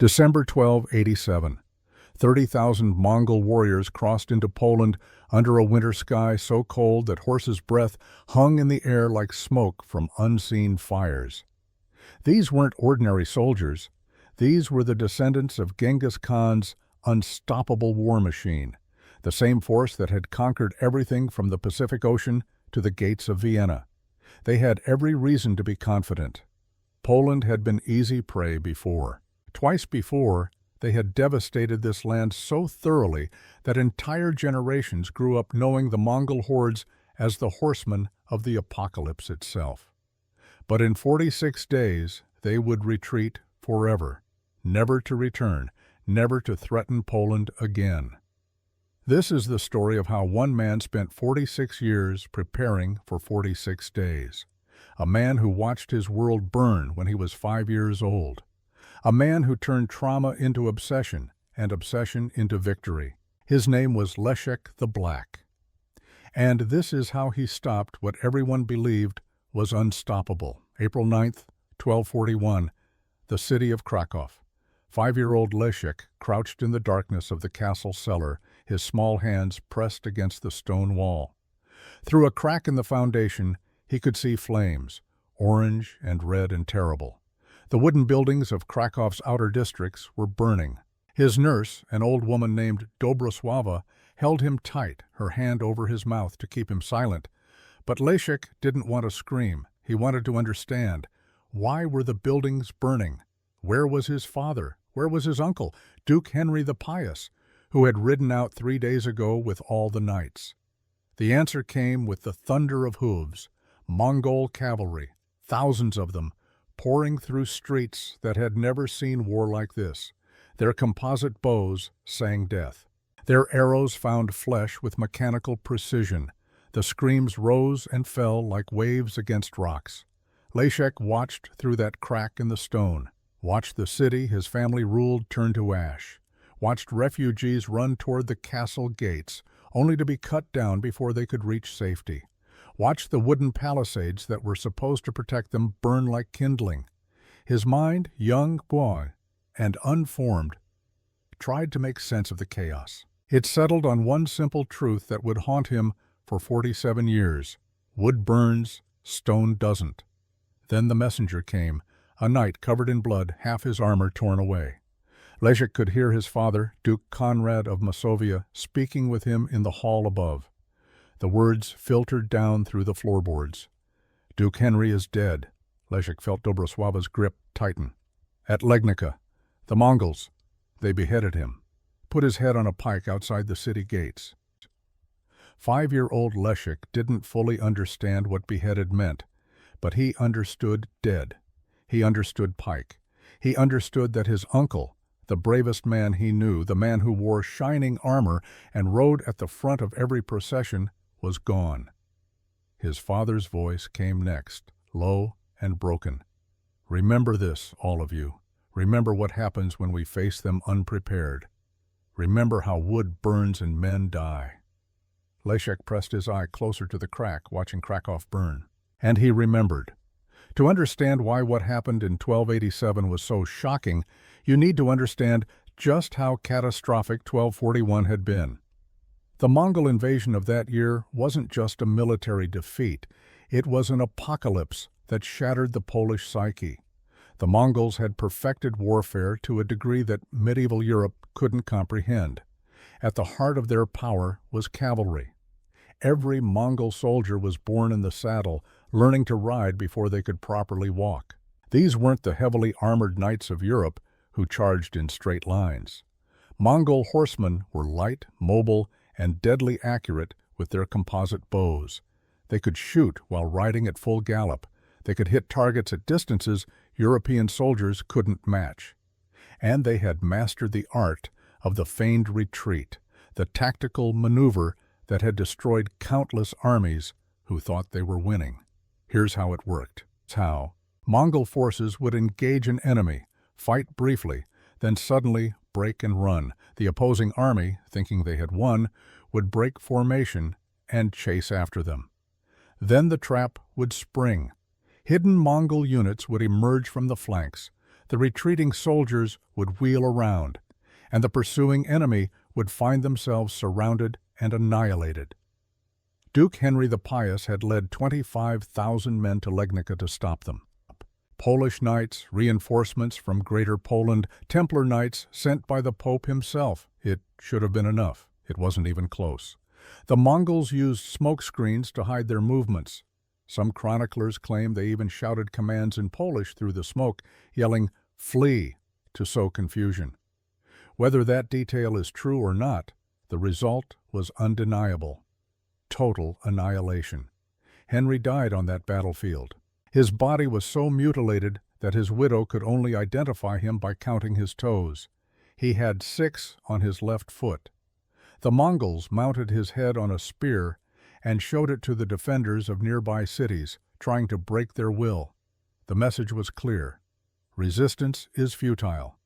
December 1287. 30,000 Mongol warriors crossed into Poland under a winter sky so cold that horses' breath hung in the air like smoke from unseen fires. These weren't ordinary soldiers. These were the descendants of Genghis Khan's unstoppable war machine, the same force that had conquered everything from the Pacific Ocean to the gates of Vienna. They had every reason to be confident. Poland had been easy prey before. Twice before, they had devastated this land so thoroughly that entire generations grew up knowing the Mongol hordes as the horsemen of the apocalypse itself. But in 46 days, they would retreat forever, never to return, never to threaten Poland again. This is the story of how one man spent 46 years preparing for 46 days. A man who watched his world burn when he was 5 years old. A man who turned trauma into obsession and obsession into victory. His name was Leszek the Black. And this is how he stopped what everyone believed was unstoppable. April 9th, 1241, the city of Krakow. 5-year-old Leszek crouched in the darkness of the castle cellar, his small hands pressed against the stone wall. Through a crack in the foundation, he could see flames, orange and red and terrible. The wooden buildings of Krakow's outer districts were burning. His nurse, an old woman named Dobrosława, held him tight, her hand over his mouth to keep him silent. But Leszek didn't want to scream. He wanted to understand. Why were the buildings burning? Where was his father? Where was his uncle, Duke Henry the Pious, who had ridden out 3 days ago with all the knights? The answer came with the thunder of hooves. Mongol cavalry, thousands of them, pouring through streets that had never seen war like this. Their composite bows sang death. Their arrows found flesh with mechanical precision. The screams rose and fell like waves against rocks. Leszek watched through that crack in the stone, watched the city his family ruled turn to ash, watched refugees run toward the castle gates, only to be cut down before they could reach safety. Watched the wooden palisades that were supposed to protect them burn like kindling. His mind, young, boy, and unformed, tried to make sense of the chaos. It settled on one simple truth that would haunt him for 47 years. Wood burns, stone doesn't. Then the messenger came, a knight covered in blood, half his armor torn away. Leszek could hear his father, Duke Conrad of Masovia, speaking with him in the hall above. The words filtered down through the floorboards. Duke Henry is dead. Leszek felt Dobrosława's grip tighten. At Legnica, the Mongols, they beheaded him, put his head on a pike outside the city gates. 5-year-old Leszek didn't fully understand what beheaded meant, but he understood dead. He understood pike. He understood that his uncle, the bravest man he knew, the man who wore shining armor and rode at the front of every procession, was gone. His father's voice came next, low and broken. Remember this, all of you. Remember what happens when we face them unprepared. Remember how wood burns and men die. Leszek pressed his eye closer to the crack, watching Krakow burn. And he remembered. To understand why what happened in 1287 was so shocking, you need to understand just how catastrophic 1241 had been. The Mongol invasion of that year wasn't just a military defeat. It was an apocalypse that shattered the Polish psyche. The Mongols had perfected warfare to a degree that medieval Europe couldn't comprehend. At the heart of their power was cavalry. Every Mongol soldier was born in the saddle, learning to ride before they could properly walk. These weren't the heavily armored knights of Europe who charged in straight lines. Mongol horsemen were light, mobile, and deadly accurate with their composite bows. They could shoot while riding at full gallop. They could hit targets at distances European soldiers couldn't match. And they had mastered the art of the feigned retreat, the tactical maneuver that had destroyed countless armies who thought they were winning. Here's how it worked. How Mongol forces would engage an enemy, fight briefly, then suddenly break and run. The opposing army, thinking they had won, would break formation and chase after them. Then the trap would spring. Hidden Mongol units would emerge from the flanks. The retreating soldiers would wheel around, and the pursuing enemy would find themselves surrounded and annihilated. Duke Henry the Pious had led 25,000 men to Legnica to stop them. Polish knights, reinforcements from Greater Poland, Templar knights sent by the Pope himself. It should have been enough. It wasn't even close. The Mongols used smoke screens to hide their movements. Some chroniclers claim they even shouted commands in Polish through the smoke, yelling, "Flee," to sow confusion. Whether that detail is true or not, the result was undeniable. Total annihilation. Henry died on that battlefield. His body was so mutilated that his widow could only identify him by counting his toes. He had 6 on his left foot. The Mongols mounted his head on a spear and showed it to the defenders of nearby cities, trying to break their will. The message was clear. Resistance is futile.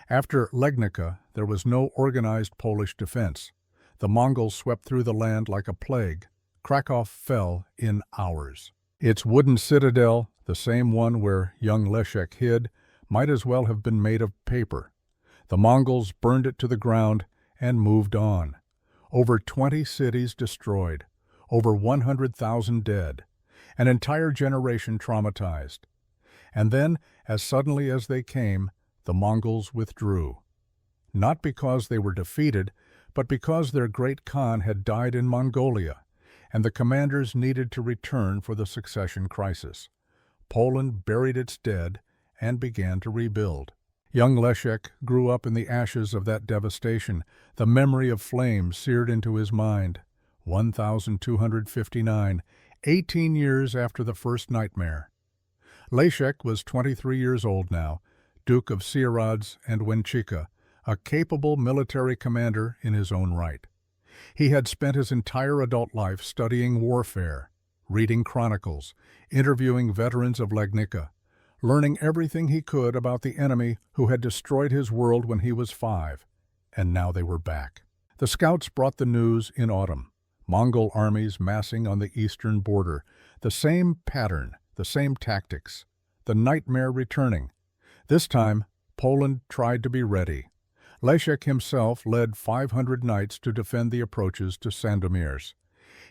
After Legnica, there was no organized Polish defense. The Mongols swept through the land like a plague. Kraków fell in hours. Its wooden citadel, the same one where young Leszek hid, might as well have been made of paper. The Mongols burned it to the ground and moved on. Over 20 cities destroyed, over 100,000 dead, an entire generation traumatized. And then, as suddenly as they came, the Mongols withdrew. Not because they were defeated, but because their great Khan had died in Mongolia, and the commanders needed to return for the succession crisis. Poland buried its dead and began to rebuild. Young Leszek grew up in the ashes of that devastation, the memory of flames seared into his mind. 1259, 18 years after the first nightmare. Leszek was 23 years old now, Duke of Sieradz and Łęczyca, a capable military commander in his own right. He had spent his entire adult life studying warfare, reading chronicles, interviewing veterans of Legnica, learning everything he could about the enemy who had destroyed his world when he was 5, and now they were back. The scouts brought the news in autumn. Mongol armies massing on the eastern border, the same pattern, the same tactics, the nightmare returning. This time, Poland tried to be ready. Leszek himself led 500 knights to defend the approaches to Sandomierz.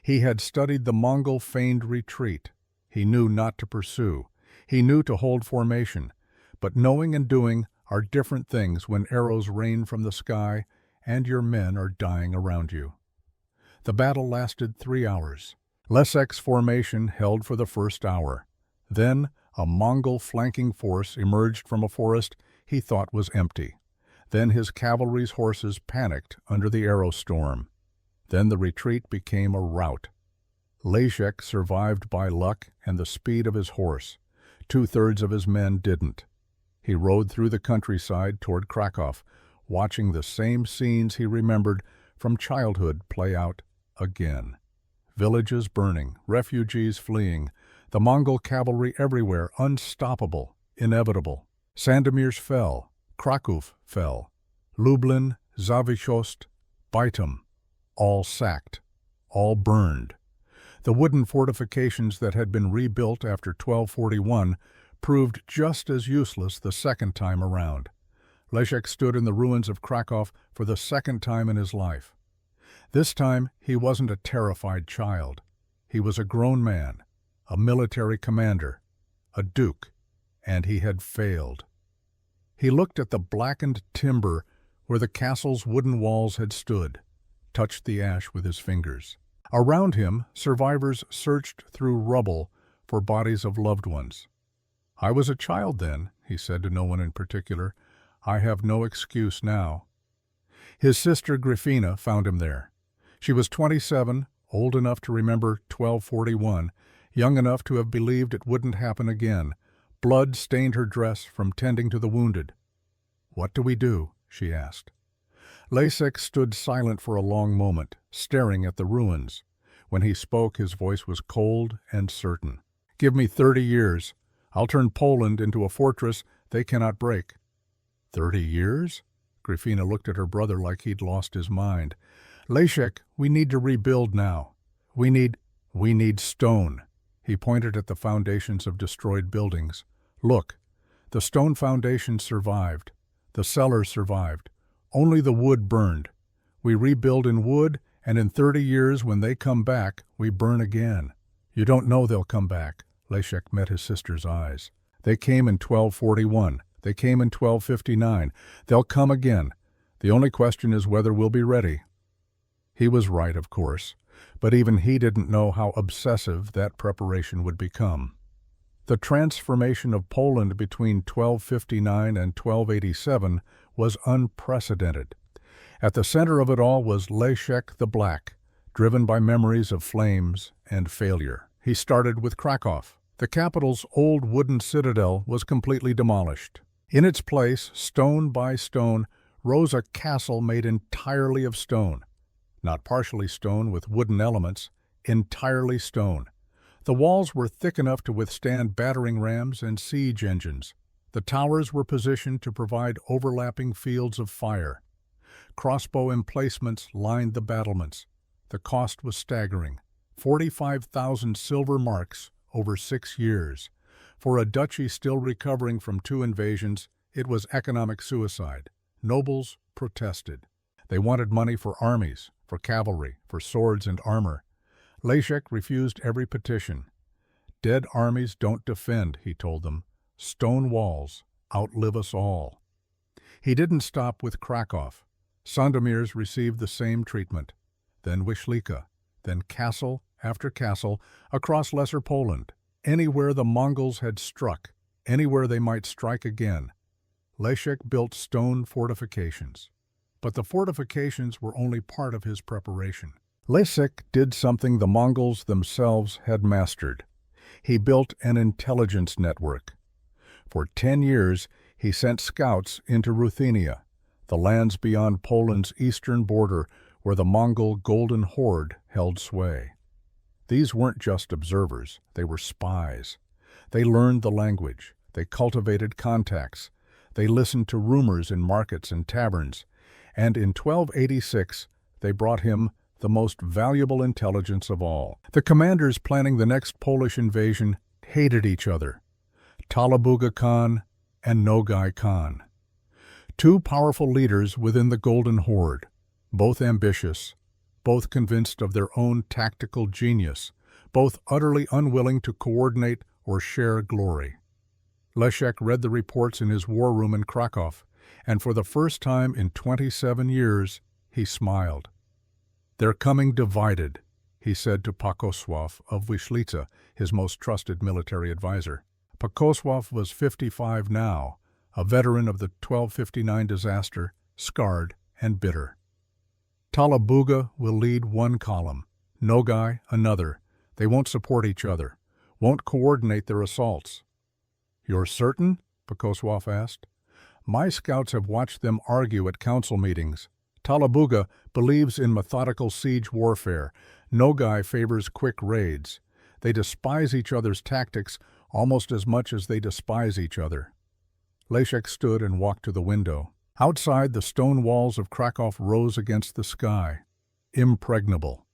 He had studied the Mongol feigned retreat. He knew not to pursue. He knew to hold formation. But knowing and doing are different things when arrows rain from the sky and your men are dying around you. The battle lasted 3 hours. Leszek's formation held for the first hour. Then a Mongol flanking force emerged from a forest he thought was empty. Then his cavalry's horses panicked under the arrow storm. Then the retreat became a rout. Leszek survived by luck and the speed of his horse. 2/3 of his men didn't. He rode through the countryside toward Kraków, watching the same scenes he remembered from childhood play out again. Villages burning, refugees fleeing, the Mongol cavalry everywhere, unstoppable, inevitable. Sandomierz fell. Kraków fell. Lublin, Zawichost, Bytom, all sacked, all burned. The wooden fortifications that had been rebuilt after 1241 proved just as useless the second time around. Leszek stood in the ruins of Kraków for the second time in his life. This time he wasn't a terrified child. He was a grown man, a military commander, a duke, and he had failed. He looked at the blackened timber where the castle's wooden walls had stood, touched the ash with his fingers. Around him, survivors searched through rubble for bodies of loved ones. "I was a child then," he said to no one in particular. "I have no excuse now." His sister Gryfina found him there. She was 27, old enough to remember 1241, young enough to have believed it wouldn't happen again. Blood stained her dress from tending to the wounded. "What do we do?" she asked. Leszek stood silent for a long moment, staring at the ruins. When he spoke, his voice was cold and certain. "Give me 30 years. I'll turn Poland into a fortress they cannot break." 30 years? Gryfina looked at her brother like he'd lost his mind. "Leszek, we need to rebuild now. We need stone." He pointed at the foundations of destroyed buildings. "Look, The stone foundation survived. The cellars survived. Only the wood burned. We rebuild in wood, and in 30 years, when they come back, we burn again. You don't know they'll come back. Leszek met his sister's eyes. They came in 1241. They came in 1259. They'll come again. The only question is whether we'll be ready. He was right, of course, but even he didn't know how obsessive that preparation would become. The transformation of Poland between 1259 and 1287 was unprecedented. At the center of it all was Leszek the Black, driven by memories of flames and failure. He started with Krakow. The capital's old wooden citadel was completely demolished. In its place, stone by stone, rose a castle made entirely of stone. Not partially stone with wooden elements, entirely stone. The walls were thick enough to withstand battering rams and siege engines. The towers were positioned to provide overlapping fields of fire. Crossbow emplacements lined the battlements. The cost was staggering. 45,000 silver marks over 6 years. For a duchy still recovering from 2 invasions, it was economic suicide. Nobles protested. They wanted money for armies, for cavalry, for swords and armor. Leszek refused every petition. Dead armies don't defend, he told them. Stone walls outlive us all. He didn't stop with Krakow. Sandomierz received the same treatment. Then Wyszlika, then castle after castle across Lesser Poland. Anywhere the Mongols had struck, anywhere they might strike again. Leszek built stone fortifications. But the fortifications were only part of his preparation. Leszek did something the Mongols themselves had mastered. He built an intelligence network. For 10 years, he sent scouts into Ruthenia, the lands beyond Poland's eastern border where the Mongol Golden Horde held sway. These weren't just observers, they were spies. They learned the language, they cultivated contacts, they listened to rumors in markets and taverns, and in 1286 they brought him the most valuable intelligence of all. The commanders planning the next Polish invasion hated each other, Talabuga Khan and Nogai Khan. 2 powerful leaders within the Golden Horde, both ambitious, both convinced of their own tactical genius, both utterly unwilling to coordinate or share glory. Leszek read the reports in his war room in Krakow, and for the first time in 27 years, he smiled. "They're coming divided," he said to Pakosław of Wyszlica, his most trusted military advisor. Pakosław was 55 now, a veteran of the 1259 disaster, scarred and bitter. Talabuga will lead one column, Nogai another. They won't support each other, won't coordinate their assaults. "You're certain?" Pakosław asked. "My scouts have watched them argue at council meetings. Talabuga believes in methodical siege warfare. Nogai favors quick raids. They despise each other's tactics almost as much as they despise each other." Leszek stood and walked to the window. Outside, the stone walls of Krakow rose against the sky, impregnable,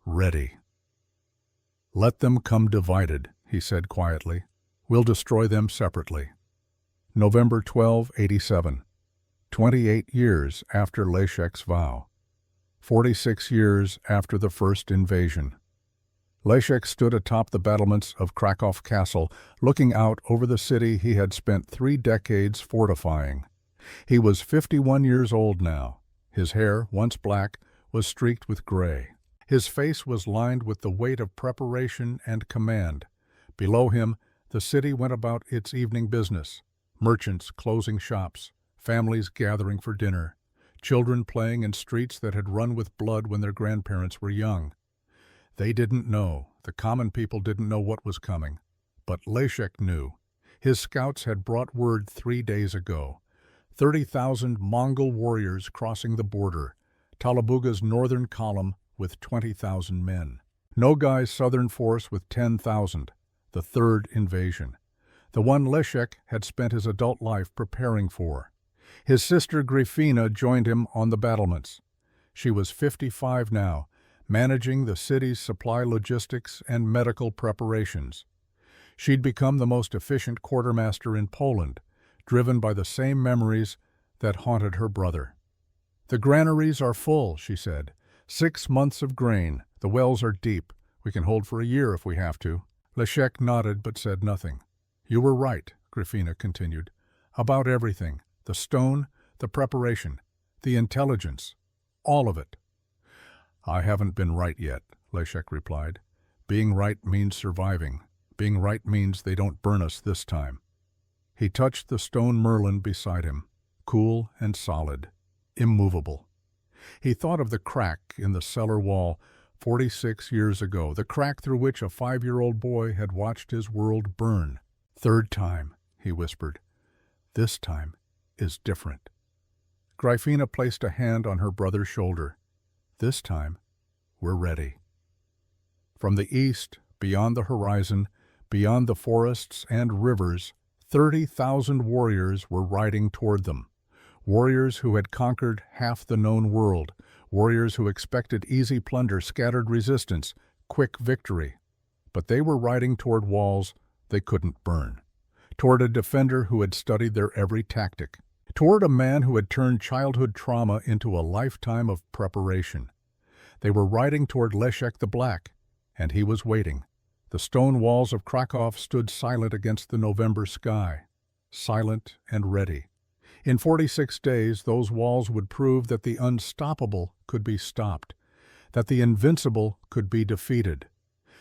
ready. "Let them come divided," he said quietly. "We'll destroy them separately." November 1287. 28 years after Leszek's vow. 46 years after the first invasion. Leszek stood atop the battlements of Krakow Castle, looking out over the city he had spent 3 decades fortifying. He was 51 years old now. His hair, once black, was streaked with gray. His face was lined with the weight of preparation and command. Below him, the city went about its evening business. Merchants closing shops, families gathering for dinner, children playing in streets that had run with blood when their grandparents were young. They didn't know, the common people didn't know what was coming. But Leszek knew. His scouts had brought word 3 days ago. 30,000 Mongol warriors crossing the border, Talabuga's northern column with 20,000 men. Nogai's southern force with 10,000, the 3rd invasion. The one Leszek had spent his adult life preparing for. His sister Gryfina joined him on the battlements. She was 55 now, managing the city's supply logistics and medical preparations. She'd become the most efficient quartermaster in Poland, driven by the same memories that haunted her brother. "The granaries are full," she said. 6 months of grain. The wells are deep. We can hold for a year if we have to." Leszek nodded but said nothing. "You were right," Grafina continued, "about everything. The stone, the preparation, the intelligence, all of it." "I haven't been right yet," Leszek replied. "Being right means surviving. Being right means they don't burn us this time." He touched the stone merlin beside him, cool and solid, immovable. He thought of the crack in the cellar wall 46 years ago, the crack through which a 5-year-old boy had watched his world burn. "Third time," he whispered. "This time is different." Grafina placed a hand on her brother's shoulder. "This time, we're ready." From the east, beyond the horizon, beyond the forests and rivers, 30,000 warriors were riding toward them. Warriors who had conquered half the known world, warriors who expected easy plunder, scattered resistance, quick victory. But they were riding toward walls they couldn't burn, toward a defender who had studied their every tactic, toward a man who had turned childhood trauma into a lifetime of preparation. They were riding toward Leszek the Black, and he was waiting. The stone walls of Krakow stood silent against the November sky, silent and ready. In 46 days, those walls would prove that the unstoppable could be stopped, that the invincible could be defeated,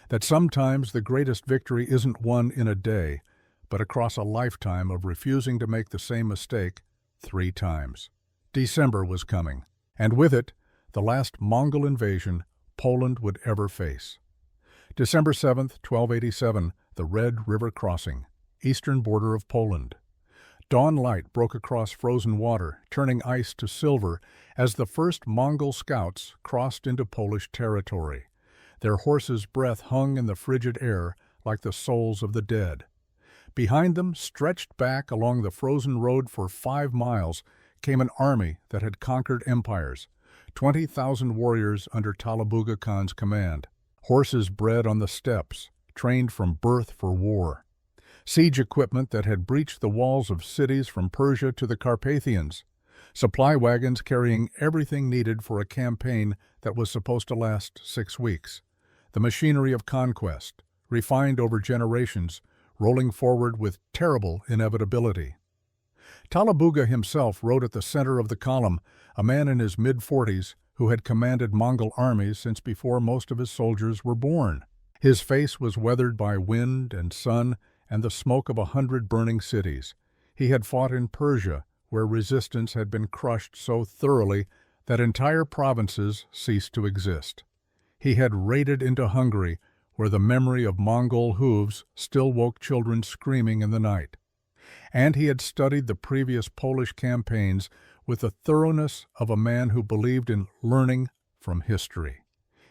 that sometimes the greatest victory isn't won in a day, but across a lifetime of refusing to make the same mistake 3 times. December was coming, and with it, the last Mongol invasion Poland would ever face. December 7th, 1287, the Red River crossing, eastern border of Poland. Dawn light broke across frozen water, turning ice to silver as the first Mongol scouts crossed into Polish territory. Their horses' breath hung in the frigid air like the souls of the dead. Behind them, stretched back along the frozen road for 5 miles, came an army that had conquered empires, 20,000 warriors under Talabuga Khan's command, horses bred on the steppes, trained from birth for war. Siege equipment that had breached the walls of cities from Persia to the Carpathians, supply wagons carrying everything needed for a campaign that was supposed to last 6 weeks, the machinery of conquest, refined over generations, rolling forward with terrible inevitability. Talabuga himself rode at the center of the column, a man in his mid-40s who had commanded Mongol armies since before most of his soldiers were born. His face was weathered by wind and sun and the smoke of 100 burning cities. He had fought in Persia, where resistance had been crushed so thoroughly that entire provinces ceased to exist. He had raided into Hungary, where the memory of Mongol hooves still woke children screaming in the night. And he had studied the previous Polish campaigns with the thoroughness of a man who believed in learning from history.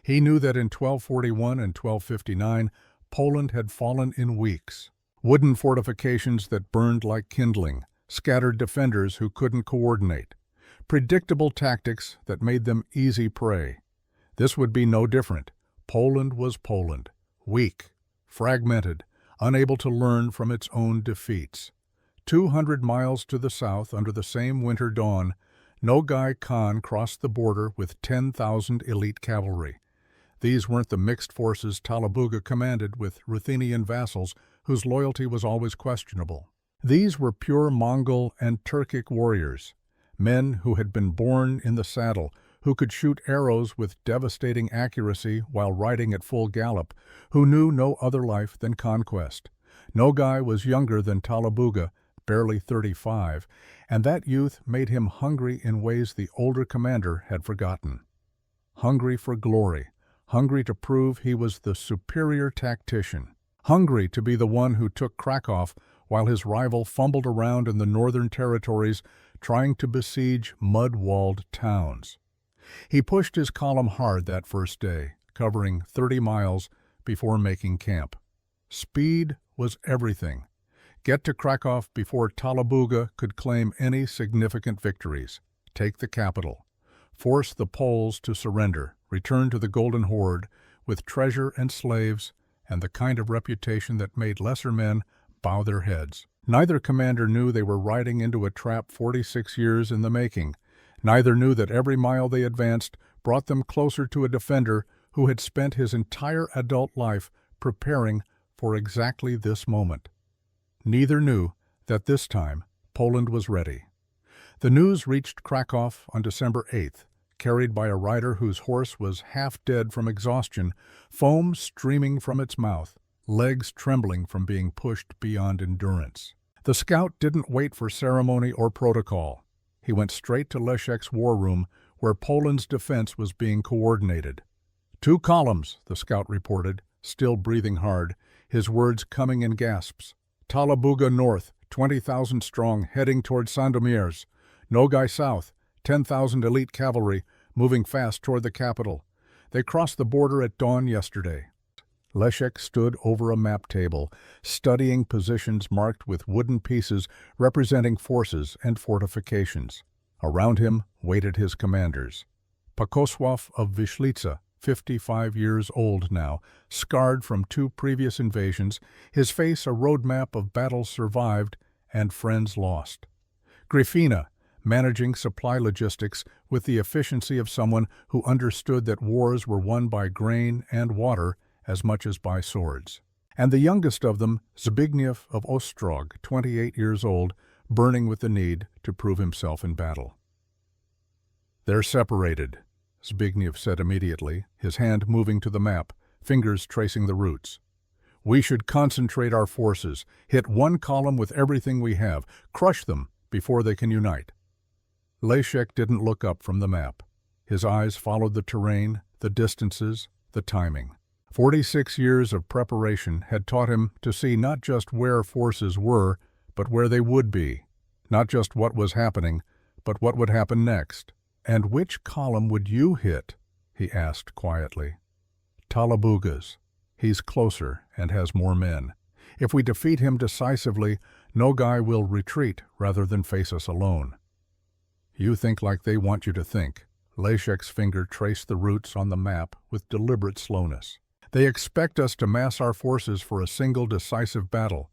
He knew that in 1241 and 1259, Poland had fallen in weeks. Wooden fortifications that burned like kindling, scattered defenders who couldn't coordinate, predictable tactics that made them easy prey. This would be no different. Poland was Poland, weak, fragmented, unable to learn from its own defeats. 200 miles to the south, under the same winter dawn, Nogai Khan crossed the border with 10,000 elite cavalry. These weren't the mixed forces Talabuga commanded with Ruthenian vassals whose loyalty was always questionable. These were pure Mongol and Turkic warriors, men who had been born in the saddle, who could shoot arrows with devastating accuracy while riding at full gallop, who knew no other life than conquest. Nogai was younger than Talabuga, barely 35, and that youth made him hungry in ways the older commander had forgotten. Hungry for glory, hungry to prove he was the superior tactician, hungry to be the one who took Krakow while his rival fumbled around in the northern territories trying to besiege mud-walled towns. He pushed his column hard that first day, covering 30 miles before making camp. Speed was everything. Get to Krakow before Talabuga could claim any significant victories. Take the capital. Force the Poles to surrender. Return to the Golden Horde with treasure and slaves and the kind of reputation that made lesser men bow their heads. Neither commander knew they were riding into a trap 46 years in the making. Neither knew that every mile they advanced brought them closer to a defender who had spent his entire adult life preparing for exactly this moment. Neither knew that this time Poland was ready. The news reached Krakow on December 8th, carried by a rider whose horse was half dead from exhaustion, foam streaming from its mouth, legs trembling from being pushed beyond endurance. The scout didn't wait for ceremony or protocol. He went straight to Leszek's war room, where Poland's defense was being coordinated. 2 columns, the scout reported, still breathing hard, his words coming in gasps. Talabuga north, 20,000 strong, heading toward Sandomierz. Nogay south, 10,000 elite cavalry, moving fast toward the capital. They crossed the border at dawn yesterday. Leszek stood over a map table, studying positions marked with wooden pieces representing forces and fortifications. Around him waited his commanders. Pakosław of Wyszlica, 55 years old now, scarred from 2 previous invasions, his face a roadmap of battles survived and friends lost. Gryfina, managing supply logistics with the efficiency of someone who understood that wars were won by grain and water as much as by swords. And the youngest of them, Zbigniew of Ostrog, 28 years old, burning with the need to prove himself in battle. "They're separated," Zbigniew said immediately, his hand moving to the map, fingers tracing the routes. "We should concentrate our forces, hit 1 column with everything we have, crush them before they can unite." Leszek didn't look up from the map. His eyes followed the terrain, the distances, the timing. 46 years of preparation had taught him to see not just where forces were, but where they would be. Not just what was happening, but what would happen next. "And which column would you hit?" he asked quietly. "Talabuga's. He's closer and has more men. If we defeat him decisively, Nogay will retreat rather than face us alone." "You think like they want you to think." Leszek's finger traced the routes on the map with deliberate slowness. "They expect us to mass our forces for a single decisive battle.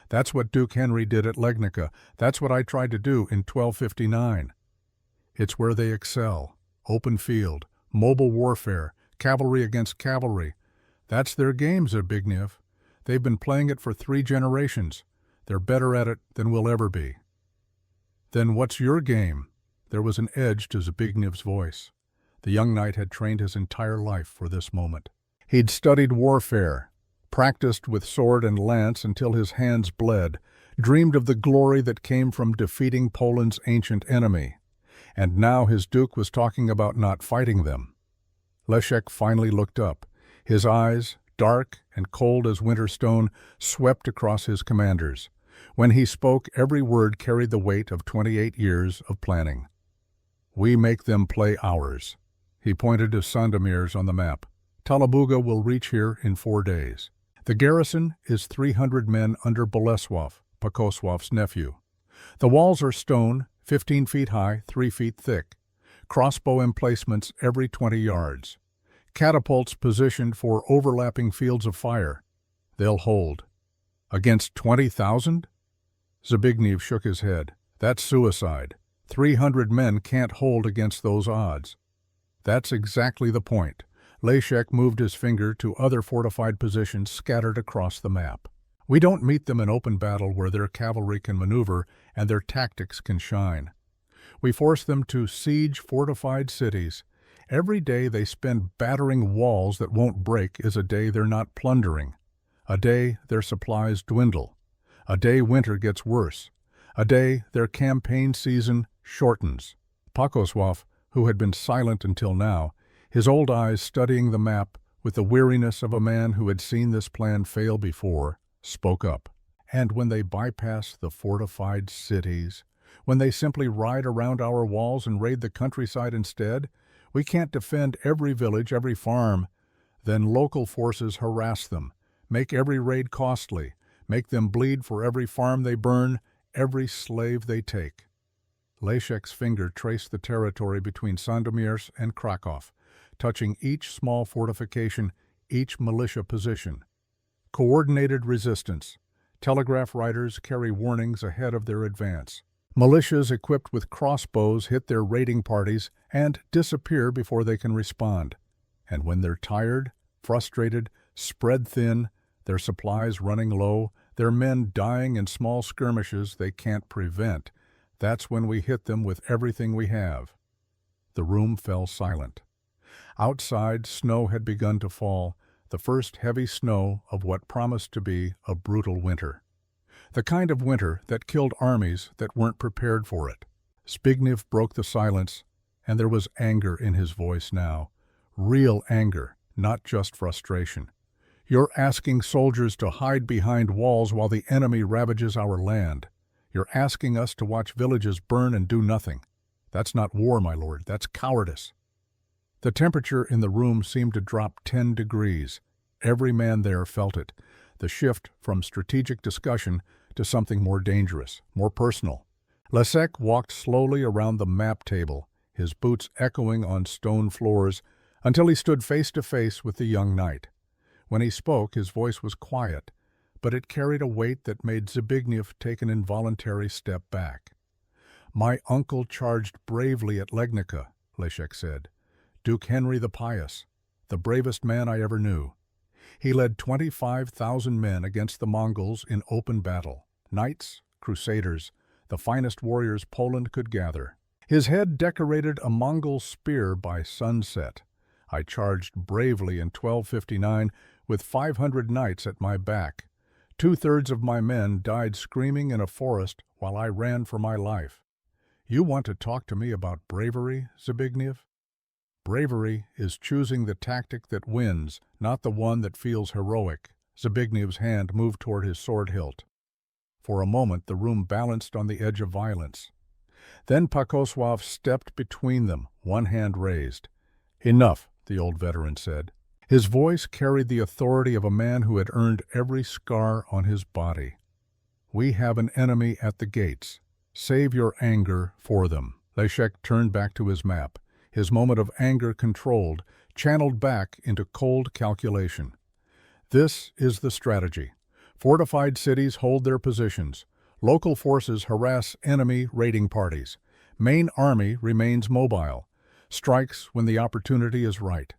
That's what Duke Henry did at Legnica. That's what I tried to do in 1259. It's where they excel. Open field, mobile warfare, cavalry against cavalry. That's their game, Zbigniew. They've been playing it for 3 generations. They're better at it than we'll ever be." "Then what's your game?" There was an edge to Zbigniew's voice. The young knight had trained his entire life for this moment. He'd studied warfare, practiced with sword and lance until his hands bled, dreamed of the glory that came from defeating Poland's ancient enemy. And now his duke was talking about not fighting them. Leszek finally looked up. His eyes, dark and cold as winter stone, swept across his commanders. When he spoke, every word carried the weight of 28 years of planning. "We make them play ours." He pointed to Sandomierz on the map. "Talabuga will reach here in 4 days. The garrison is 300 men under Bolesław, Pakosław's nephew. The walls are stone, 15 feet high, 3 feet thick. Crossbow emplacements every 20 yards. Catapults positioned for overlapping fields of fire. They'll hold." "Against 20,000? Zbigniew shook his head. "That's suicide. 300 men can't hold against those odds." "That's exactly the point." Leszek moved his finger to other fortified positions scattered across the map. "We don't meet them in open battle where their cavalry can maneuver and their tactics can shine. We force them to siege fortified cities. Every day they spend battering walls that won't break is a day they're not plundering. A day their supplies dwindle. A day winter gets worse. A day their campaign season shortens." Pakosław, who had been silent until now, his old eyes studying the map with the weariness of a man who had seen this plan fail before, spoke up. "And when they bypass the fortified cities, when they simply ride around our walls and raid the countryside instead, we can't defend every village, every farm. Then local forces harass them, make every raid costly, make them bleed for every farm they burn, every slave they take." Leszek's finger traced the territory between Sandomierz and Krakow, touching each small fortification, each militia position. "Coordinated resistance. Telegraph riders carry warnings ahead of their advance. Militias equipped with crossbows hit their raiding parties and disappear before they can respond. And when they're tired, frustrated, spread thin, their supplies running low, their men dying in small skirmishes they can't prevent, that's when we hit them with everything we have. The room fell silent. Outside, snow had begun to fall, the first heavy snow of what promised to be a brutal winter. The kind of winter that killed armies that weren't prepared for it. Zbigniew broke the silence, and there was anger in his voice now. Real anger, not just frustration. You're asking soldiers to hide behind walls while the enemy ravages our land. You're asking us to watch villages burn and do nothing. That's not war, my lord. That's cowardice. The temperature in the room seemed to drop 10 degrees. Every man there felt it. The shift from strategic discussion to something more dangerous, more personal. Leszek walked slowly around the map table, his boots echoing on stone floors, until he stood face to face with the young knight. When he spoke, his voice was quiet, but it carried a weight that made Zbigniew take an involuntary step back. "My uncle charged bravely at Legnica," Leszek said. "Duke Henry the Pious, the bravest man I ever knew. He led 25,000 men against the Mongols in open battle. Knights, crusaders, the finest warriors Poland could gather. His head decorated a Mongol spear by sunset. I charged bravely in 1259 with 500 knights at my back. 2/3 of my men died screaming in a forest while I ran for my life. You want to talk to me about bravery, Zbigniew? Bravery is choosing the tactic that wins, not the one that feels heroic." Zbigniew's hand moved toward his sword hilt. For a moment the room balanced on the edge of violence. Then Pakosław stepped between them, one hand raised. "Enough," the old veteran said. His voice carried the authority of a man who had earned every scar on his body. "We have an enemy at the gates. Save your anger for them." Leszek turned back to his map, his moment of anger controlled, channeled back into cold calculation. "This is the strategy. Fortified cities hold their positions. Local forces harass enemy raiding parties. Main army remains mobile. Strikes when the opportunity is right.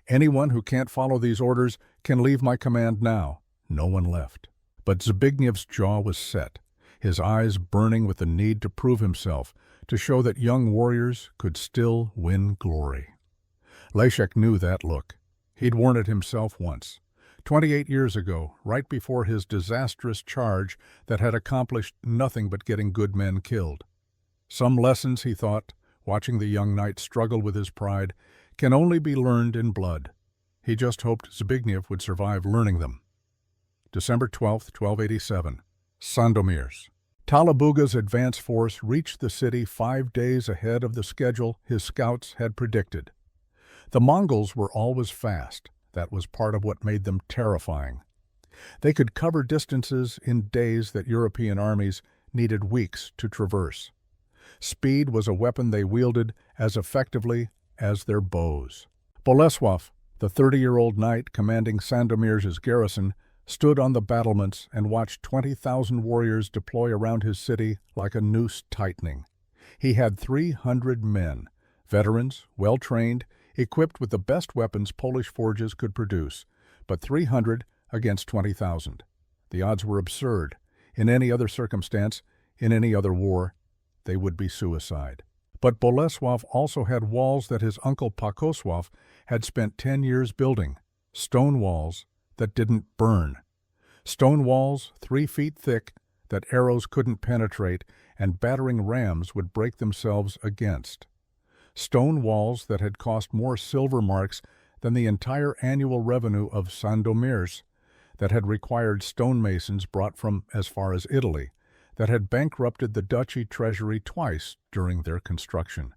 Anyone who can't follow these orders can leave my command now." No one left. But Zbigniew's jaw was set, his eyes burning with the need to prove himself, to show that young warriors could still win glory. Leszek knew that look. He'd worn it himself once. 28 years ago, right before his disastrous charge that had accomplished nothing but getting good men killed. Some lessons, he thought, watching the young knight struggle with his pride, can only be learned in blood. He just hoped Zbigniew would survive learning them. December 12, 1287. Sandomierz. Talabuga's advance force reached the city 5 days ahead of the schedule his scouts had predicted. The Mongols were always fast. That was part of what made them terrifying. They could cover distances in days that European armies needed weeks to traverse. Speed was a weapon they wielded as effectively as their bows. Bolesław, the 30-year-old knight commanding Sandomierz's garrison, stood on the battlements and watched 20,000 warriors deploy around his city like a noose tightening. He had 300 men, veterans, well-trained, equipped with the best weapons Polish forges could produce, but 300 against 20,000. The odds were absurd. In any other circumstance, in any other war, they would be suicide. But Bolesław also had walls that his uncle Pakosław had spent 10 years building, stone walls that didn't burn. Stone walls 3 feet thick that arrows couldn't penetrate and battering rams would break themselves against. Stone walls that had cost more silver marks than the entire annual revenue of Sandomierz, that had required stonemasons brought from as far as Italy, that had bankrupted the duchy treasury twice during their construction.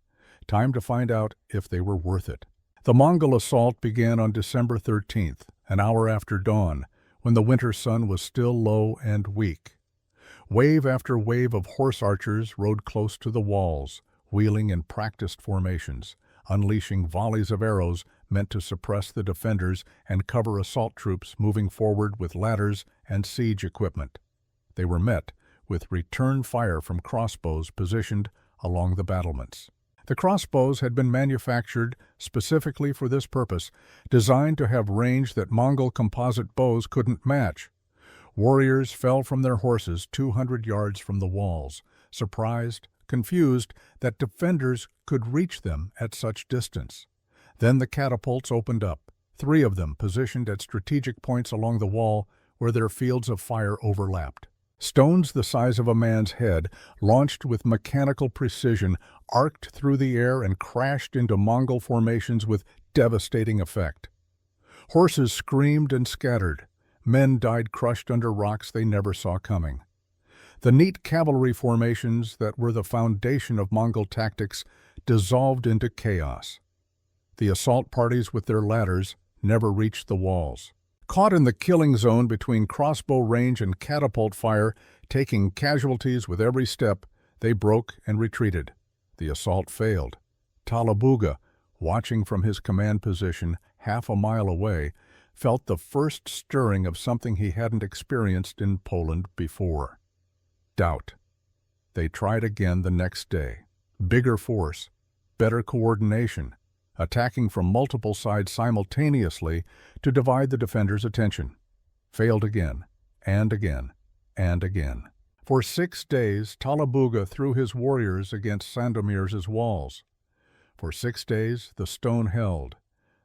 Time to find out if they were worth it. The Mongol assault began on December 13th, an hour after dawn, when the winter sun was still low and weak. Wave after wave of horse archers rode close to the walls, wheeling in practiced formations, unleashing volleys of arrows meant to suppress the defenders and cover assault troops moving forward with ladders and siege equipment. They were met with return fire from crossbows positioned along the battlements. The crossbows had been manufactured specifically for this purpose, designed to have range that Mongol composite bows couldn't match. Warriors fell from their horses 200 yards from the walls, surprised, confused that defenders could reach them at such distance. Then the catapults opened up, 3 of them positioned at strategic points along the wall where their fields of fire overlapped. Stones the size of a man's head, launched with mechanical precision, arced through the air and crashed into Mongol formations with devastating effect. Horses screamed and scattered. Men died crushed under rocks they never saw coming. The neat cavalry formations that were the foundation of Mongol tactics dissolved into chaos. The assault parties with their ladders never reached the walls. Caught in the killing zone between crossbow range and catapult fire, taking casualties with every step, they broke and retreated. The assault failed. Talabuga, watching from his command position half a mile away, felt the first stirring of something he hadn't experienced in Poland before. Doubt. They tried again the next day. Bigger force, better coordination, attacking from multiple sides simultaneously to divide the defenders' attention. Failed again, and again, and again. For 6 days, Talabuga threw his warriors against Sandomier's walls. For 6 days, the stone held.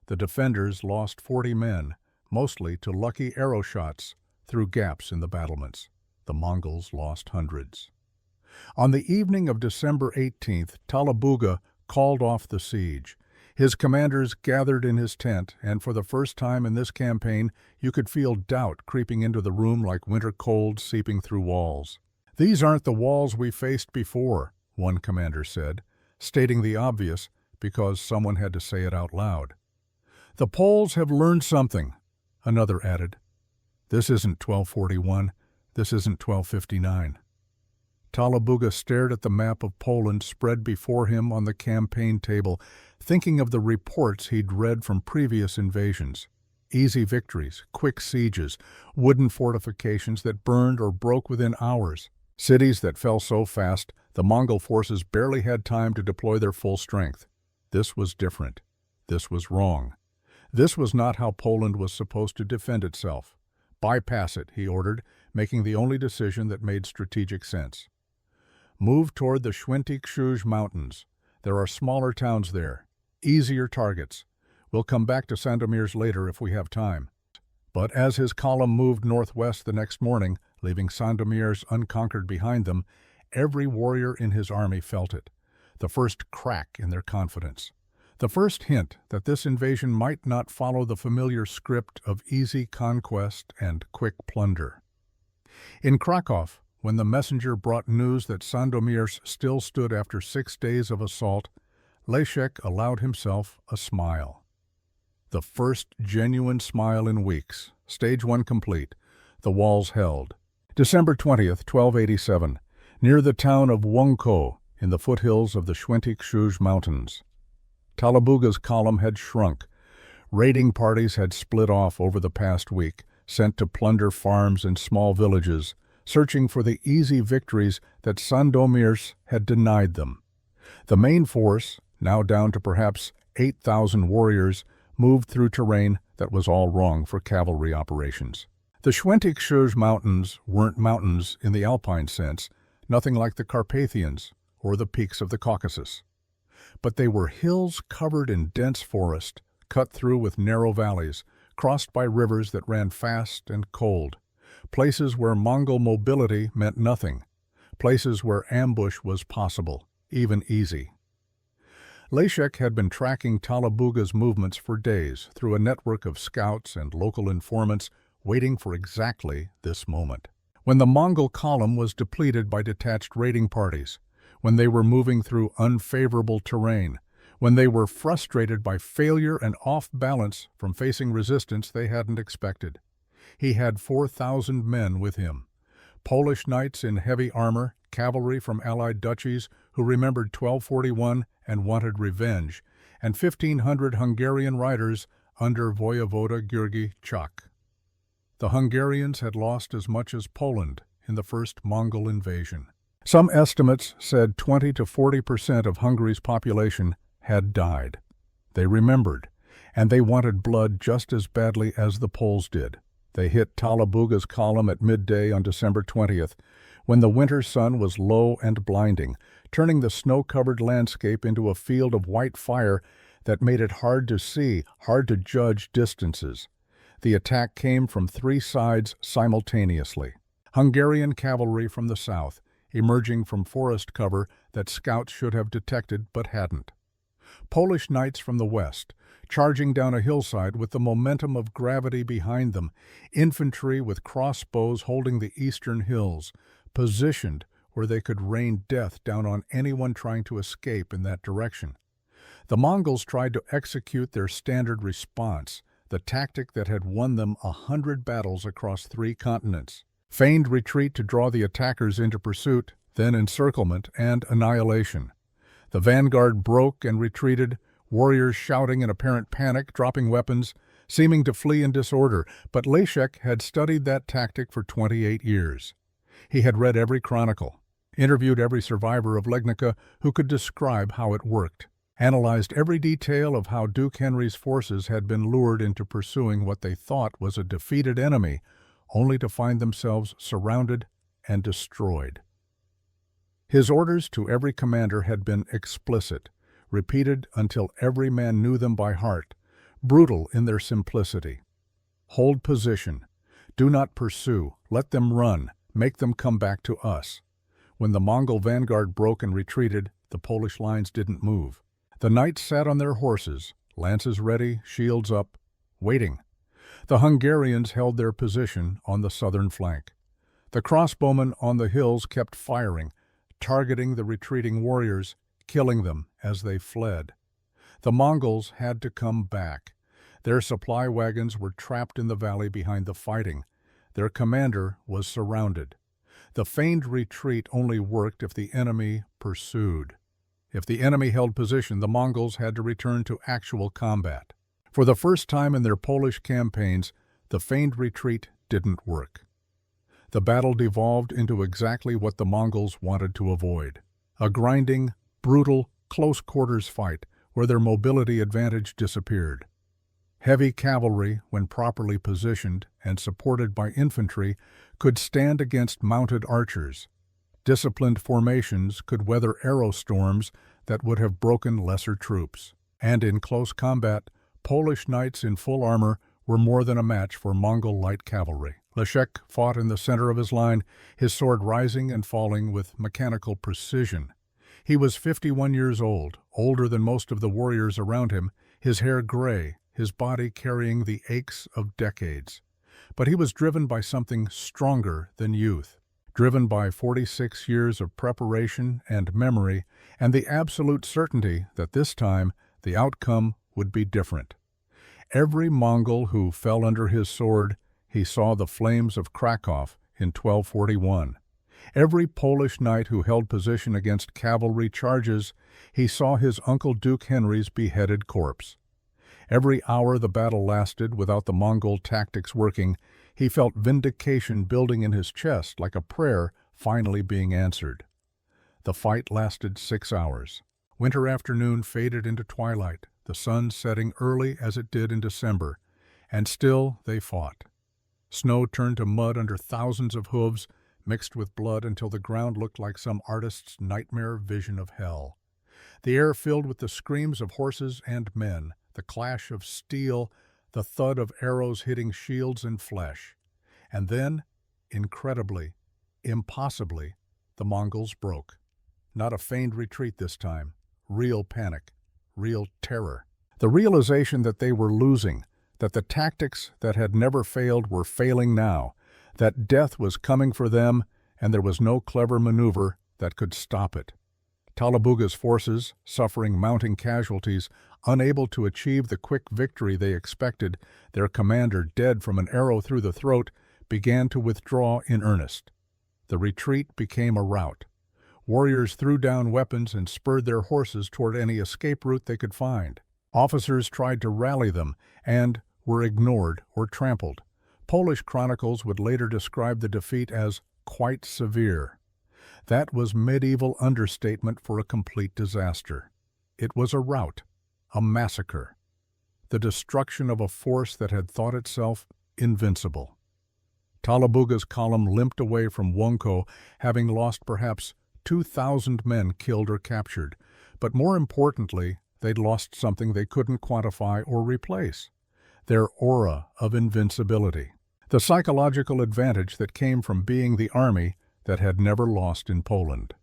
The defenders lost 40 men, mostly to lucky arrow shots through gaps in the battlements. The Mongols lost hundreds. On the evening of December 18th, Talabuga called off the siege. His commanders gathered in his tent, and for the first time in this campaign, you could feel doubt creeping into the room like winter cold seeping through walls. "These aren't the walls we faced before," one commander said, stating the obvious because someone had to say it out loud. "The Poles have learned something," another added. "This isn't 1241, this isn't 1259. Talabuga stared at the map of Poland spread before him on the campaign table, thinking of the reports he'd read from previous invasions. Easy victories, quick sieges, wooden fortifications that burned or broke within hours. Cities that fell so fast, the Mongol forces barely had time to deploy their full strength. This was different. This was wrong. This was not how Poland was supposed to defend itself. "Bypass it," he ordered, making the only decision that made strategic sense. "Move toward the Święty Mountains. There are smaller towns there. Easier targets. We'll come back to Sandomier's later if we have time." But as his column moved northwest the next morning, leaving Sandomier's unconquered behind them, every warrior in his army felt it. The first crack in their confidence. The first hint that this invasion might not follow the familiar script of easy conquest and quick plunder. In Krakow, when the messenger brought news that Sandomir still stood after 6 days of assault, Leszek allowed himself a smile. The first genuine smile in weeks. Stage 1 complete. The walls held. December 20th, 1287, near the town of Łąko, in the foothills of the Święty Mountains. Talabuga's column had shrunk. Raiding parties had split off over the past week, sent to plunder farms and small villages, searching for the easy victories that Sandomir had denied them. The main force, now down to perhaps 8,000 warriors, moved through terrain that was all wrong for cavalry operations. The Święty Mountains weren't mountains in the Alpine sense, nothing like the Carpathians or the peaks of the Caucasus. But they were hills covered in dense forest, cut through with narrow valleys, crossed by rivers that ran fast and cold. Places where Mongol mobility meant nothing. Places where ambush was possible, even easy. Leszek had been tracking Talabuga's movements for days through a network of scouts and local informants, waiting for exactly this moment. When the Mongol column was depleted by detached raiding parties, when they were moving through unfavorable terrain, when they were frustrated by failure and off balance from facing resistance they hadn't expected. He had 4,000 men with him. Polish knights in heavy armor, cavalry from allied duchies who remembered 1241 and wanted revenge, and 1,500 Hungarian riders under Vojevoda György Czak. The Hungarians had lost as much as Poland in the first Mongol invasion. Some estimates said 20 to 40% of Hungary's population had died. They remembered, and they wanted blood just as badly as the Poles did. They hit Talabuga's column at midday on December 20th, when the winter sun was low and blinding, turning the snow-covered landscape into a field of white fire that made it hard to see, hard to judge distances. The attack came from three sides simultaneously. Hungarian cavalry from the south, emerging from forest cover that scouts should have detected but hadn't. Polish knights from the west, charging down a hillside with the momentum of gravity behind them, infantry with crossbows holding the eastern hills, positioned where they could rain death down on anyone trying to escape in that direction. The Mongols tried to execute their standard response, the tactic that had won them 100 battles across 3 continents. Feigned retreat to draw the attackers into pursuit, then encirclement and annihilation. The vanguard broke and retreated, warriors shouting in apparent panic, dropping weapons, seeming to flee in disorder, but Leszek had studied that tactic for 28 years. He had read every chronicle, interviewed every survivor of Legnica who could describe how it worked, analyzed every detail of how Duke Henry's forces had been lured into pursuing what they thought was a defeated enemy, only to find themselves surrounded and destroyed. His orders to every commander had been explicit, repeated until every man knew them by heart, brutal in their simplicity. Hold position. Do not pursue. Let them run. Make them come back to us. When the Mongol vanguard broke and retreated, the Polish lines didn't move. The knights sat on their horses, lances ready, shields up, waiting. The Hungarians held their position on the southern flank. The crossbowmen on the hills kept firing, targeting the retreating warriors, killing them as they fled. The Mongols had to come back. Their supply wagons were trapped in the valley behind the fighting. Their commander was surrounded. The feigned retreat only worked if the enemy pursued. If the enemy held position, the Mongols had to return to actual combat. For the first time in their Polish campaigns, the feigned retreat didn't work. The battle devolved into exactly what the Mongols wanted to avoid: a grinding, brutal, close-quarters fight where their mobility advantage disappeared. Heavy cavalry, when properly positioned and supported by infantry, could stand against mounted archers. Disciplined formations could weather arrow storms that would have broken lesser troops. And in close combat, Polish knights in full armor were more than a match for Mongol light cavalry. Leszek fought in the center of his line, his sword rising and falling with mechanical precision. He was 51 years old, older than most of the warriors around him, his hair gray, his body carrying the aches of decades. But he was driven by something stronger than youth, driven by 46 years of preparation and memory, and the absolute certainty that this time the outcome would be different. Every Mongol who fell under his sword, he saw the flames of Krakow in 1241. Every Polish knight who held position against cavalry charges, he saw his uncle Duke Henry's beheaded corpse. Every hour the battle lasted without the Mongol tactics working, he felt vindication building in his chest like a prayer finally being answered. The fight lasted 6 hours. Winter afternoon faded into twilight, the sun setting early as it did in December, and still they fought. Snow turned to mud under thousands of hooves, mixed with blood until the ground looked like some artist's nightmare vision of hell. The air filled with the screams of horses and men, the clash of steel, the thud of arrows hitting shields and flesh. And then, incredibly, impossibly, the Mongols broke. Not a feigned retreat this time, real panic, real terror. The realization that they were losing, that the tactics that had never failed were failing now, that death was coming for them, and there was no clever maneuver that could stop it. Talabuga's forces, suffering mounting casualties, unable to achieve the quick victory they expected, their commander dead from an arrow through the throat, began to withdraw in earnest. The retreat became a rout. Warriors threw down weapons and spurred their horses toward any escape route they could find. Officers tried to rally them and were ignored or trampled. Polish chronicles would later describe the defeat as quite severe. That was medieval understatement for a complete disaster. It was a rout, a massacre, the destruction of a force that had thought itself invincible. Talabuga's column limped away from Wonko, having lost perhaps 2,000 men killed or captured, but more importantly, they'd lost something they couldn't quantify or replace: their aura of invincibility, the psychological advantage that came from being the army that had never lost in Poland.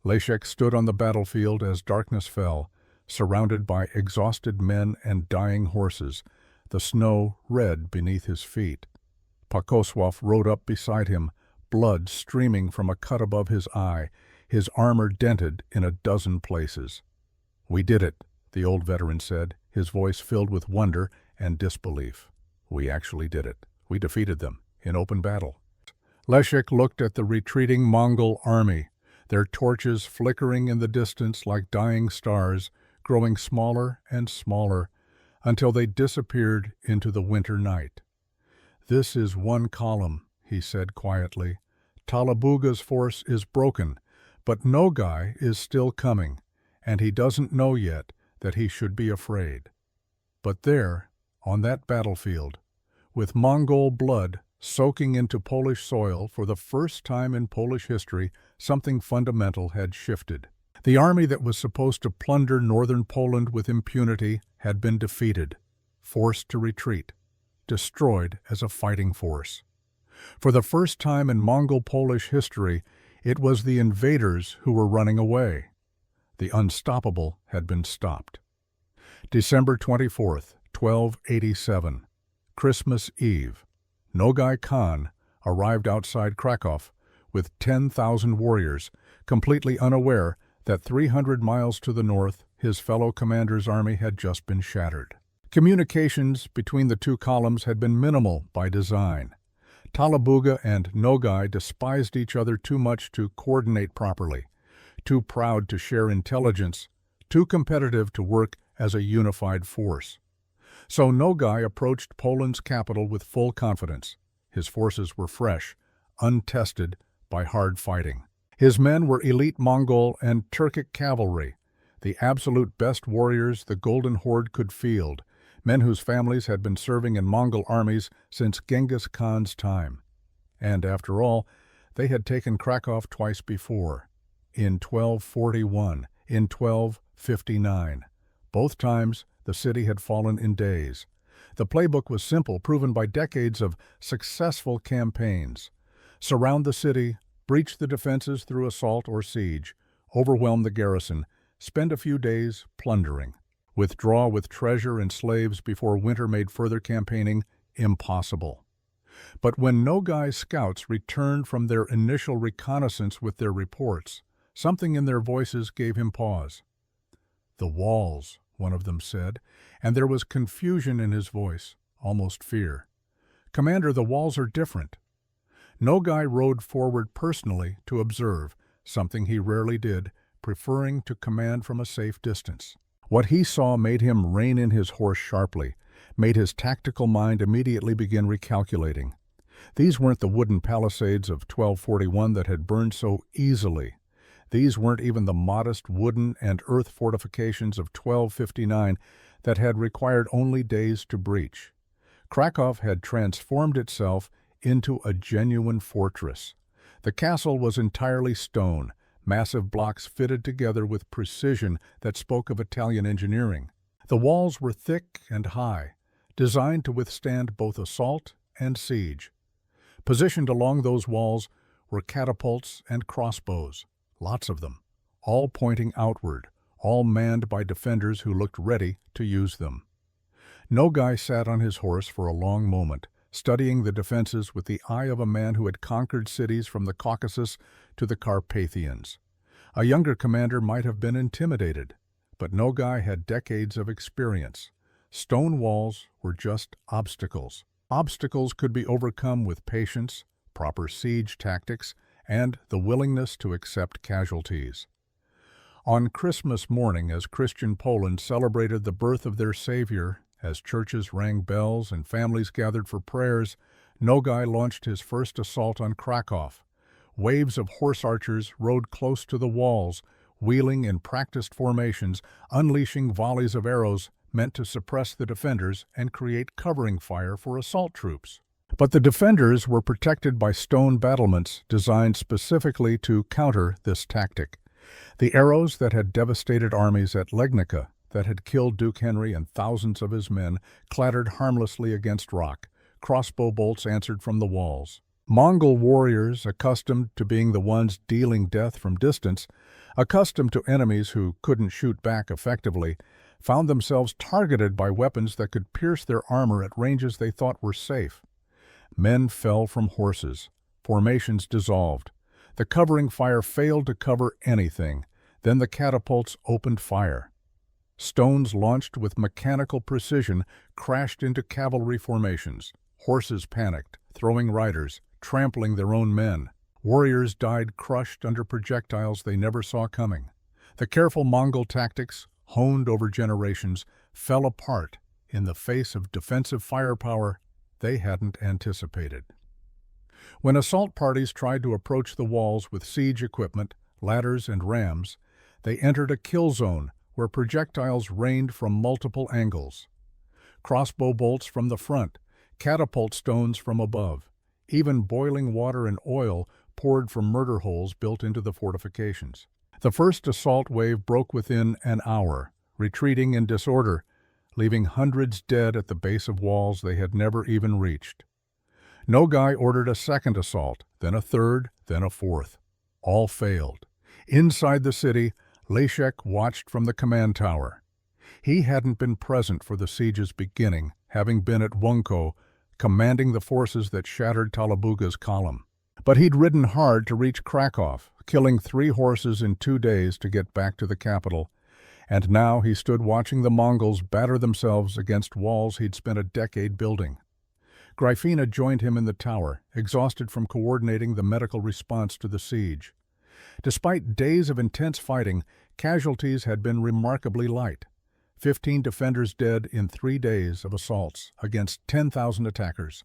Leszek stood on the battlefield as darkness fell, surrounded by exhausted men and dying horses, the snow red beneath his feet. Pakosław rode up beside him, blood streaming from a cut above his eye, his armor dented in a dozen places. "We did it," the old veteran said, his voice filled with wonder and disbelief. "We actually did it. We defeated them in open battle." Leszek looked at the retreating Mongol army, their torches flickering in the distance like dying stars, growing smaller and smaller until they disappeared into the winter night. "This is one column," he said quietly. "Talabuga's force is broken, but Nogai is still coming, and he doesn't know yet that he should be afraid." But there, on that battlefield, with Mongol blood soaking into Polish soil for the first time in Polish history, something fundamental had shifted. The army that was supposed to plunder northern Poland with impunity had been defeated, forced to retreat, destroyed as a fighting force. For the first time in Mongol-Polish history, it was the invaders who were running away. The unstoppable had been stopped. December 24th, 1287, Christmas Eve. Nogai Khan arrived outside Kraków with 10,000 warriors, completely unaware that 300 miles to the north, his fellow commander's army had just been shattered. Communications between the two columns had been minimal by design. Talabuga and Nogai despised each other too much to coordinate properly, too proud to share intelligence, too competitive to work as a unified force. So Nogai approached Poland's capital with full confidence. His forces were fresh, untested by hard fighting. His men were elite Mongol and Turkic cavalry, the absolute best warriors the Golden Horde could field, men whose families had been serving in Mongol armies since Genghis Khan's time. And after all, they had taken Kraków twice before, in 1241, in 1259. Both times, the city had fallen in days. The playbook was simple, proven by decades of successful campaigns. Surround the city, breach the defenses through assault or siege, overwhelm the garrison, spend a few days plundering. Withdraw with treasure and slaves before winter made further campaigning impossible. But when Nogai's scouts returned from their initial reconnaissance with their reports, something in their voices gave him pause. "The walls," one of them said, and there was confusion in his voice, almost fear. "Commander, the walls are different." Nogai rode forward personally to observe, something he rarely did, preferring to command from a safe distance. What he saw made him rein in his horse sharply, made his tactical mind immediately begin recalculating. These weren't the wooden palisades of 1241 that had burned so easily. These weren't even the modest wooden and earth fortifications of 1259 that had required only days to breach. Kraków had transformed itself into a genuine fortress. The castle was entirely stone, massive blocks fitted together with precision that spoke of Italian engineering. The walls were thick and high, designed to withstand both assault and siege. Positioned along those walls were catapults and crossbows, lots of them, all pointing outward, all manned by defenders who looked ready to use them. Nogai sat on his horse for a long moment, studying the defenses with the eye of a man who had conquered cities from the Caucasus to the Carpathians. A younger commander might have been intimidated, but Nogai had decades of experience. Stone walls were just obstacles. Obstacles could be overcome with patience, proper siege tactics, and the willingness to accept casualties. On Christmas morning, as Christian Poland celebrated the birth of their Savior, as churches rang bells and families gathered for prayers, Nogai launched his first assault on Kraków, Waves of horse archers rode close to the walls, wheeling in practiced formations, unleashing volleys of arrows meant to suppress the defenders and create covering fire for assault troops. But the defenders were protected by stone battlements designed specifically to counter this tactic. The arrows that had devastated armies at Legnica, that had killed Duke Henry and thousands of his men, clattered harmlessly against rock. Crossbow bolts answered from the walls. Mongol warriors, accustomed to being the ones dealing death from distance, accustomed to enemies who couldn't shoot back effectively, found themselves targeted by weapons that could pierce their armor at ranges they thought were safe. Men fell from horses. Formations dissolved. The covering fire failed to cover anything. Then the catapults opened fire. Stones launched with mechanical precision crashed into cavalry formations. Horses panicked, throwing riders, trampling their own men. Warriors died crushed under projectiles they never saw coming. The careful Mongol tactics, honed over generations, fell apart in the face of defensive firepower they hadn't anticipated. When assault parties tried to approach the walls with siege equipment, ladders, and rams, they entered a kill zone where projectiles rained from multiple angles. Crossbow bolts from the front, catapult stones from above. Even boiling water and oil poured from murder holes built into the fortifications. The first assault wave broke within an hour, retreating in disorder, leaving hundreds dead at the base of walls they had never even reached. Nogai ordered a second assault, then a third, then a fourth. All failed. Inside the city, Leshek watched from the command tower. He hadn't been present for the siege's beginning, having been at Wonko, commanding the forces that shattered Talabuga's column. But he'd ridden hard to reach Krakow, killing 3 horses in 2 days to get back to the capital, and now he stood watching the Mongols batter themselves against walls he'd spent a decade building. Gryphina joined him in the tower, exhausted from coordinating the medical response to the siege. Despite days of intense fighting, casualties had been remarkably light. 15 defenders dead in 3 days of assaults against 10,000 attackers.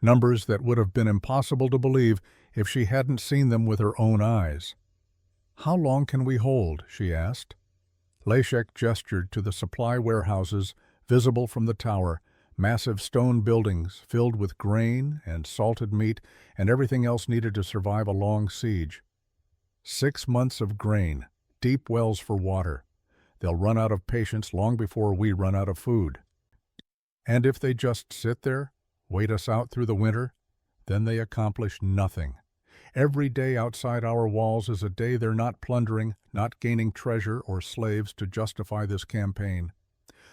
Numbers that would have been impossible to believe if she hadn't seen them with her own eyes. "How long can we hold?" she asked. Leshek gestured to the supply warehouses visible from the tower, massive stone buildings filled with grain and salted meat and everything else needed to survive a long siege. 6 months of grain, deep wells for water. They'll run out of patience long before we run out of food. And if they just sit there, wait us out through the winter, then they accomplish nothing. Every day outside our walls is a day they're not plundering, not gaining treasure or slaves to justify this campaign.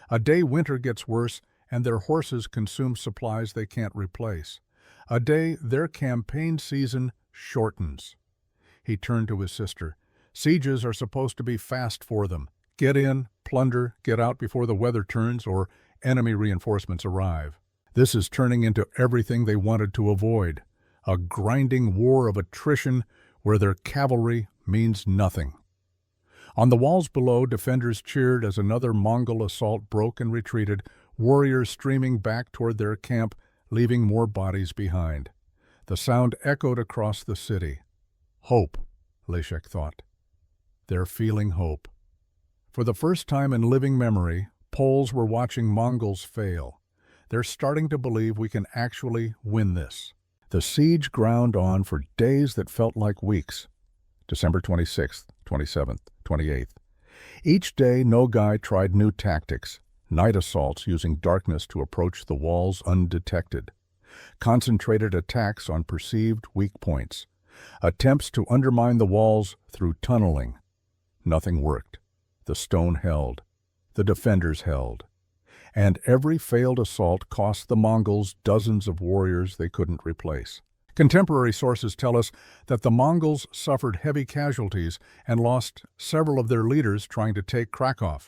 A day winter gets worse and their horses consume supplies they can't replace. A day their campaign season shortens. He turned to his sister. Sieges are supposed to be fast for them. Get in, plunder, get out before the weather turns or enemy reinforcements arrive. This is turning into everything they wanted to avoid. A grinding war of attrition where their cavalry means nothing. On the walls below, defenders cheered as another Mongol assault broke and retreated, warriors streaming back toward their camp, leaving more bodies behind. The sound echoed across the city. Hope, Leshek thought. They're feeling hope. For the first time in living memory, Poles were watching Mongols fail. They're starting to believe we can actually win this. The siege ground on for days that felt like weeks. December 26th, 27th, 28th. Each day, Nogai tried new tactics, night assaults using darkness to approach the walls undetected, concentrated attacks on perceived weak points, attempts to undermine the walls through tunneling. Nothing worked. The stone held. The defenders held. And every failed assault cost the Mongols dozens of warriors they couldn't replace. Contemporary sources tell us that the Mongols suffered heavy casualties and lost several of their leaders trying to take Krakow.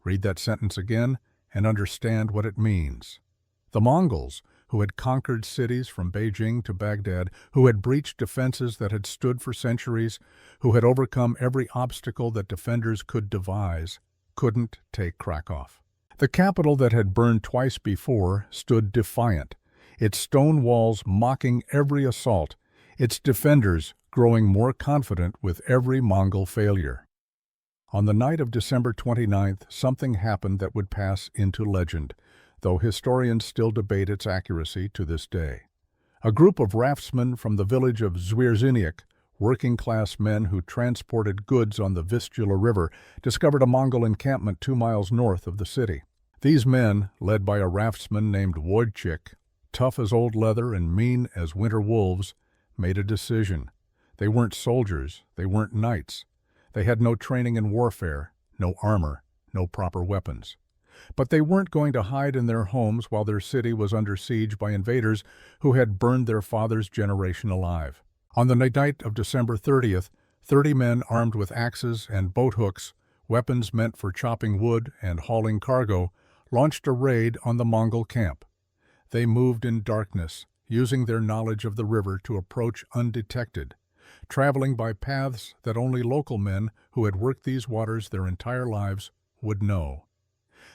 Read that sentence again and understand what it means. The Mongols, who had conquered cities from Beijing to Baghdad, who had breached defenses that had stood for centuries, who had overcome every obstacle that defenders could devise, couldn't take Krakow. The capital that had burned twice before stood defiant, its stone walls mocking every assault, its defenders growing more confident with every Mongol failure. On the night of December 29th, something happened that would pass into legend, though historians still debate its accuracy to this day. A group of raftsmen from the village of Zwierzyniec, working-class men who transported goods on the Vistula River, discovered a Mongol encampment 2 miles north of the city. These men, led by a raftsman named Wojcik, tough as old leather and mean as winter wolves, made a decision. They weren't soldiers, they weren't knights. They had no training in warfare, no armor, no proper weapons. But they weren't going to hide in their homes while their city was under siege by invaders who had burned their father's generation alive. On the night of December 30th, 30 men armed with axes and boat hooks, weapons meant for chopping wood and hauling cargo, launched a raid on the Mongol camp. They moved in darkness, using their knowledge of the river to approach undetected, traveling by paths that only local men who had worked these waters their entire lives would know.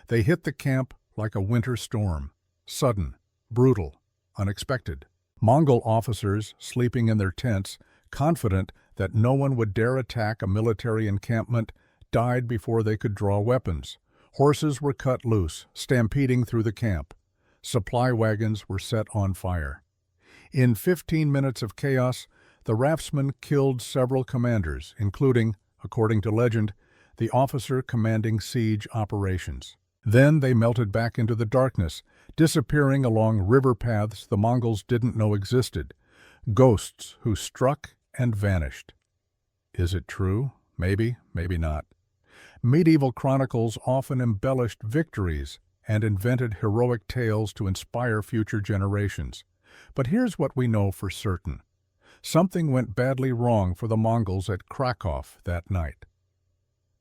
They hit the camp like a winter storm, sudden, brutal, unexpected. Mongol officers, sleeping in their tents, confident that no one would dare attack a military encampment, died before they could draw weapons. Horses were cut loose, stampeding through the camp. Supply wagons were set on fire. In 15 minutes of chaos, the raftsmen killed several commanders, including, according to legend, the officer commanding siege operations. Then they melted back into the darkness, disappearing along river paths the Mongols didn't know existed, ghosts who struck and vanished. Is it true? Maybe, maybe not. Medieval chronicles often embellished victories and invented heroic tales to inspire future generations. But here's what we know for certain. Something went badly wrong for the Mongols at Krakow that night.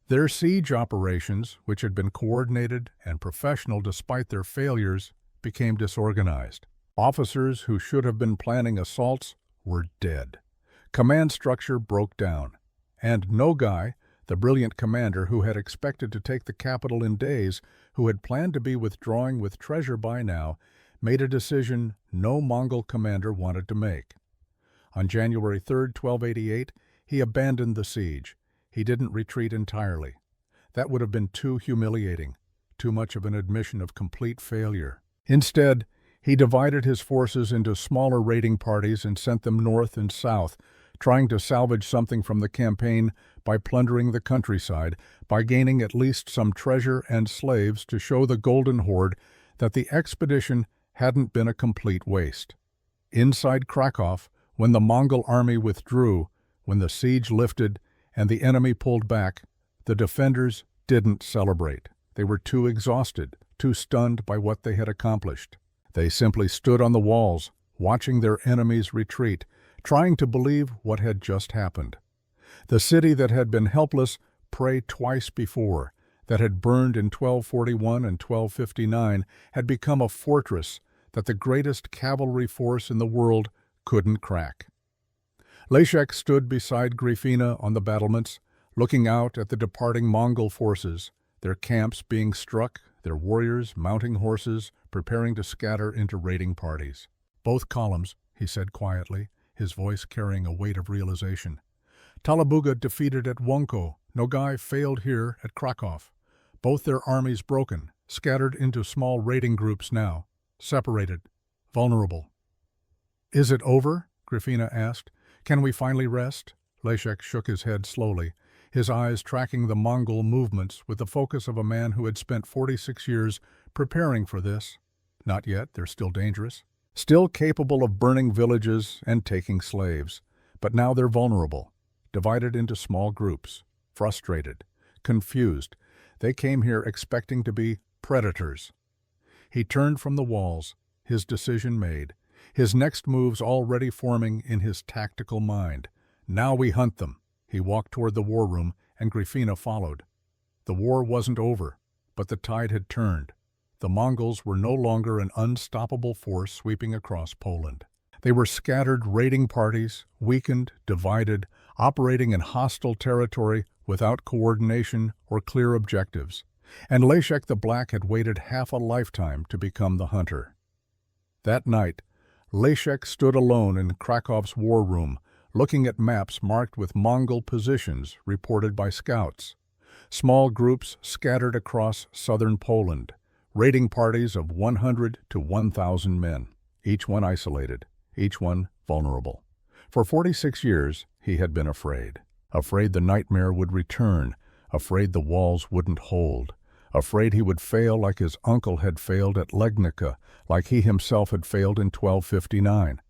Their siege operations, which had been coordinated and professional despite their failures, became disorganized. Officers who should have been planning assaults were dead. Command structure broke down, and Nogai, the brilliant commander who had expected to take the capital in days, who had planned to be withdrawing with treasure by now, made a decision no Mongol commander wanted to make. On January 3, 1288, he abandoned the siege. He didn't retreat entirely. That would have been too humiliating, too much of an admission of complete failure. Instead, he divided his forces into smaller raiding parties and sent them north and south, trying to salvage something from the campaign by plundering the countryside, by gaining at least some treasure and slaves to show the Golden Horde that the expedition hadn't been a complete waste. Inside Krakow, when the Mongol army withdrew, when the siege lifted, and the enemy pulled back, the defenders didn't celebrate. They were too exhausted, too stunned by what they had accomplished. They simply stood on the walls, watching their enemies retreat, trying to believe what had just happened. The city that had been helpless prey twice before, that had burned in 1241 and 1259, had become a fortress that the greatest cavalry force in the world couldn't crack. Leszek stood beside Gryfina on the battlements, looking out at the departing Mongol forces, their camps being struck, their warriors mounting horses, preparing to scatter into raiding parties. Both columns, he said quietly, his voice carrying a weight of realization. Talabuga defeated at Wonko, Nogai failed here at Krakow. Both their armies broken, scattered into small raiding groups now, separated, vulnerable. Is it over? Gryfina asked. Can we finally rest? Leszek shook his head slowly, his eyes tracking the Mongol movements with the focus of a man who had spent 46 years preparing for this. Not yet, they're still dangerous. Still capable of burning villages and taking slaves. But now they're vulnerable, divided into small groups, frustrated, confused. They came here expecting to be predators. He turned from the walls, his decision made, his next moves already forming in his tactical mind. Now we hunt them. He walked toward the war room, and Gryfina followed. The war wasn't over, but the tide had turned. The Mongols were no longer an unstoppable force sweeping across Poland. They were scattered raiding parties, weakened, divided, operating in hostile territory without coordination or clear objectives. And Leszek the Black had waited half a lifetime to become the hunter. That night, Leszek stood alone in Krakow's war room, looking at maps marked with Mongol positions reported by scouts. Small groups scattered across southern Poland, raiding parties of 100 to 1,000 men, each one isolated, each one vulnerable. For 46 years, he had been afraid. Afraid the nightmare would return, afraid the walls wouldn't hold, afraid he would fail like his uncle had failed at Legnica, like he himself had failed in 1259.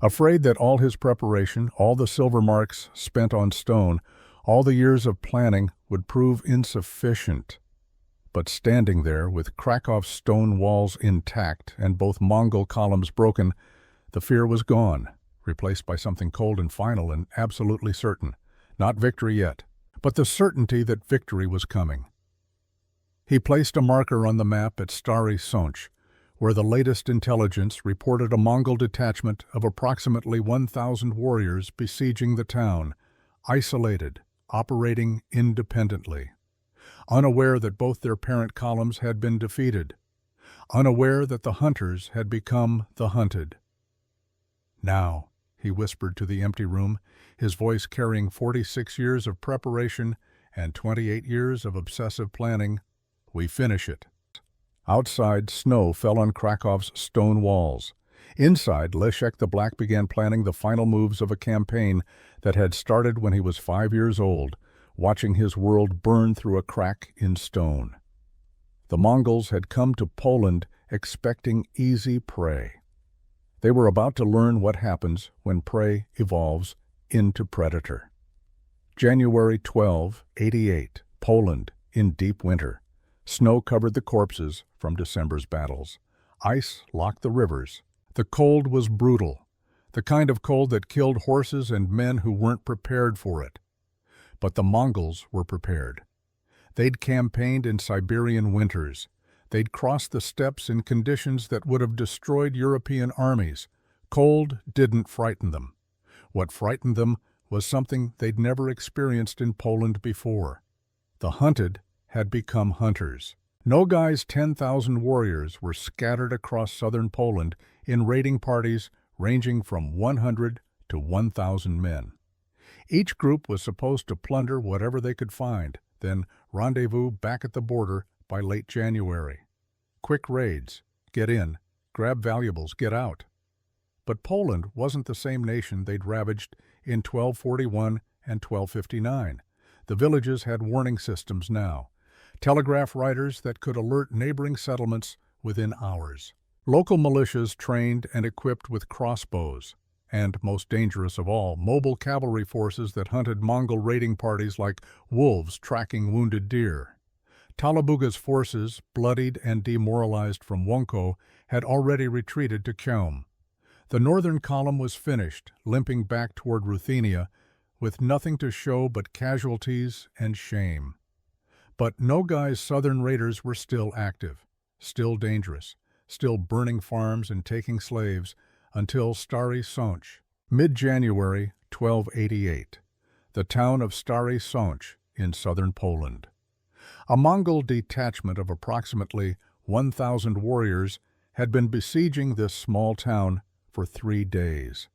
Afraid that all his preparation, all the silver marks spent on stone, all the years of planning would prove insufficient. But standing there, with Krakow's stone walls intact and both Mongol columns broken, the fear was gone, replaced by something cold and final and absolutely certain. Not victory yet, but the certainty that victory was coming. He placed a marker on the map at Stary Sącz, where the latest intelligence reported a Mongol detachment of approximately 1,000 warriors besieging the town, isolated, operating independently. Unaware that both their parent columns had been defeated, unaware that the hunters had become the hunted. "Now," he whispered to the empty room, his voice carrying 46 years of preparation and 28 years of obsessive planning, "we finish it." Outside, snow fell on Krakow's stone walls. Inside, Leszek the Black began planning the final moves of a campaign that had started when he was 5 years old, watching his world burn through a crack in stone. The Mongols had come to Poland expecting easy prey. They were about to learn what happens when prey evolves into predator. January 1288, Poland, in deep winter. Snow covered the corpses from December's battles. Ice locked the rivers. The cold was brutal, the kind of cold that killed horses and men who weren't prepared for it. But the Mongols were prepared. They'd campaigned in Siberian winters. They'd crossed the steppes in conditions that would have destroyed European armies. Cold didn't frighten them. What frightened them was something they'd never experienced in Poland before. The hunted had become hunters. Nogai's 10,000 warriors were scattered across southern Poland in raiding parties ranging from 100 to 1,000 men. Each group was supposed to plunder whatever they could find, then rendezvous back at the border by late January. Quick raids, get in, grab valuables, get out. But Poland wasn't the same nation they'd ravaged in 1241 and 1259. The villages had warning systems now, telegraph riders that could alert neighboring settlements within hours. Local militias trained and equipped with crossbows, and, most dangerous of all, mobile cavalry forces that hunted Mongol raiding parties like wolves tracking wounded deer. Talabuga's forces, bloodied and demoralized from Łącko, had already retreated to Köln. The northern column was finished, limping back toward Ruthenia, with nothing to show but casualties and shame. But Nogai's southern raiders were still active, still dangerous, still burning farms and taking slaves, until Stary Sącz, mid-January 1288, the town of Stary Sącz in southern Poland. A Mongol detachment of approximately 1,000 warriors had been besieging this small town for 3 days.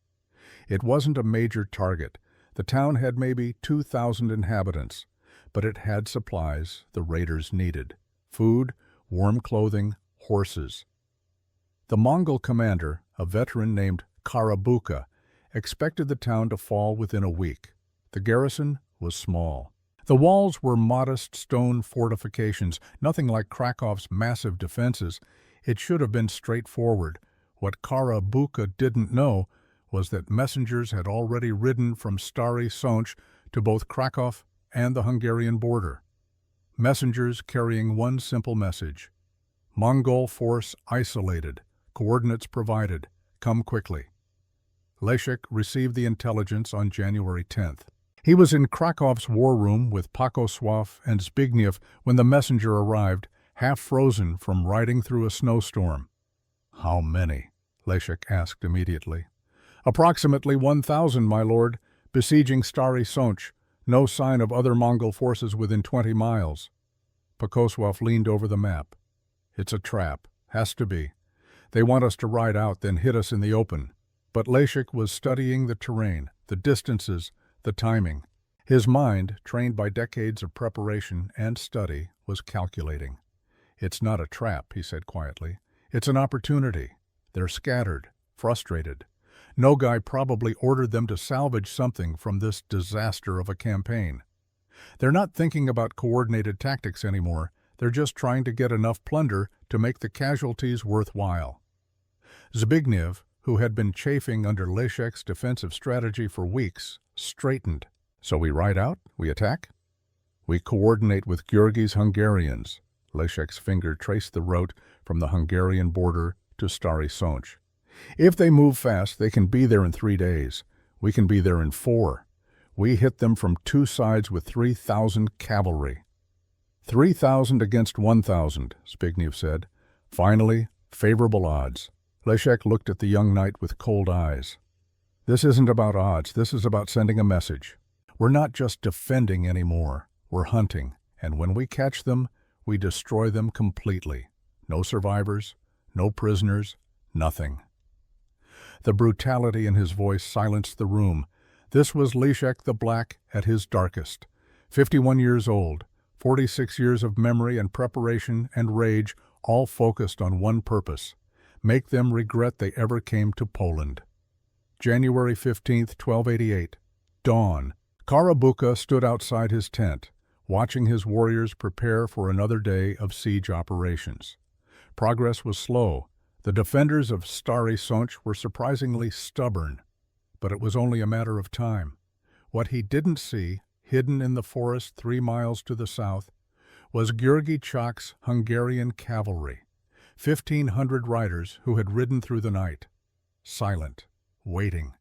It wasn't a major target. The town had maybe 2,000 inhabitants, but it had supplies the raiders needed: food, warm clothing, horses. The Mongol commander, a veteran named Karabuka, expected the town to fall within a week. The garrison was small. The walls were modest stone fortifications, nothing like Krakow's massive defenses. It should have been straightforward. What Karabuka didn't know was that messengers had already ridden from Stary Sącz to both Kraków and the Hungarian border. Messengers carrying one simple message: Mongol force isolated, coordinates provided, come quickly. Leszek received the intelligence on January 10th. He was in Krakow's war room with Pakosław and Zbigniew when the messenger arrived, half frozen from riding through a snowstorm. "How many?" Leszek asked immediately. "Approximately 1,000, my lord, besieging Stary Sącz. No sign of other Mongol forces within 20 miles. Pakosław leaned over the map. "It's a trap. Has to be. They want us to ride out, then hit us in the open. But Leshek was studying the terrain, the distances, the timing. His mind, trained by decades of preparation and study, was calculating. "It's not a trap," he said quietly. "It's an opportunity. They're scattered, frustrated. Nogai probably ordered them to salvage something from this disaster of a campaign. They're not thinking about coordinated tactics anymore. They're just trying to get enough plunder to make the casualties worthwhile." Zbigniew, who had been chafing under Leshek's defensive strategy for weeks, straightened. "So we ride out? We attack?" "We coordinate with Georgi's Hungarians." Leshek's finger traced the route from the Hungarian border to Stary Sonch. "If they move fast, they can be there in 3 days. We can be there in 4. We hit them from 2 sides with 3,000 cavalry." 3,000 against 1,000, Zbigniew said. "Finally, favorable odds." Leshek looked at the young knight with cold eyes. "This isn't about odds. This is about sending a message. We're not just defending anymore. We're hunting, and when we catch them, we destroy them completely. No survivors, no prisoners, nothing." The brutality in his voice silenced the room. This was Leshek the Black at his darkest. 51 years old, 46 years of memory and preparation and rage, all focused on one purpose: make them regret they ever came to Poland. January 15th, 1288. Dawn. Karabuka stood outside his tent, watching his warriors prepare for another day of siege operations. Progress was slow. The defenders of Stary Sonch were surprisingly stubborn, but it was only a matter of time. What he didn't see, hidden in the forest 3 miles to the south, was György Csak's Hungarian cavalry, 1,500 riders who had ridden through the night, silent, waiting.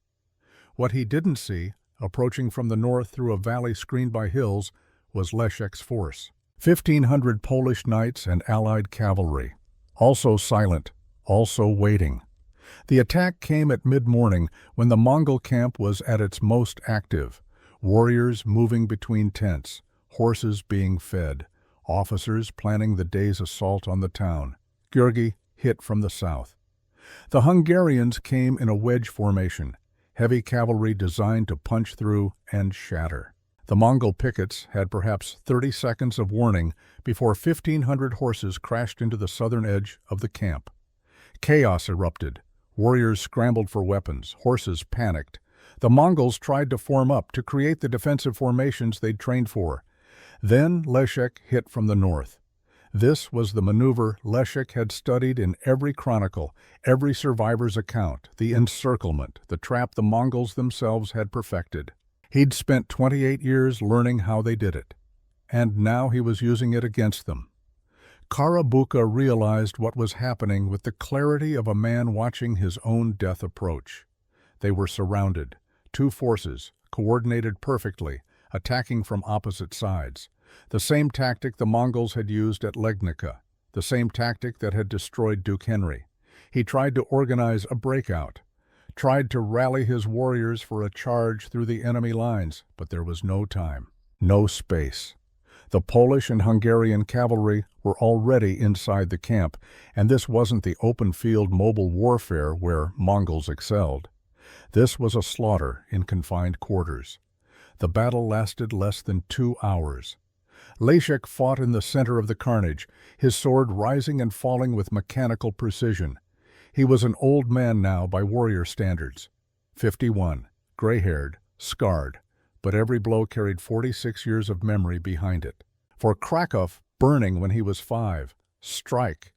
What he didn't see, approaching from the north through a valley screened by hills, was Leszek's force. 1,500 Polish knights and allied cavalry, also silent, also waiting. The attack came at mid-morning when the Mongol camp was at its most active, warriors moving between tents, horses being fed, officers planning the day's assault on the town. György hit from the south. The Hungarians came in a wedge formation, heavy cavalry designed to punch through and shatter. The Mongol pickets had perhaps 30 seconds of warning before 1,500 horses crashed into the southern edge of the camp. Chaos erupted. Warriors scrambled for weapons. Horses panicked. The Mongols tried to form up to create the defensive formations they'd trained for. Then Leszek hit from the north. This was the maneuver Leszek had studied in every chronicle, every survivor's account, the encirclement, the trap the Mongols themselves had perfected. He'd spent 28 years learning how they did it, and now he was using it against them. Karabuka realized what was happening with the clarity of a man watching his own death approach. They were surrounded, 2 forces, coordinated perfectly, attacking from opposite sides. The same tactic the Mongols had used at Legnica, the same tactic that had destroyed Duke Henry. He tried to organize a breakout, tried to rally his warriors for a charge through the enemy lines, but there was no time, no space. The Polish and Hungarian cavalry were already inside the camp, and this wasn't the open-field mobile warfare where Mongols excelled. This was a slaughter in confined quarters. The battle lasted less than 2 hours. Leszek fought in the center of the carnage, his sword rising and falling with mechanical precision. He was an old man now by warrior standards. 51, gray-haired, scarred, but every blow carried 46 years of memory behind it. For Krakow, burning when he was 5, strike.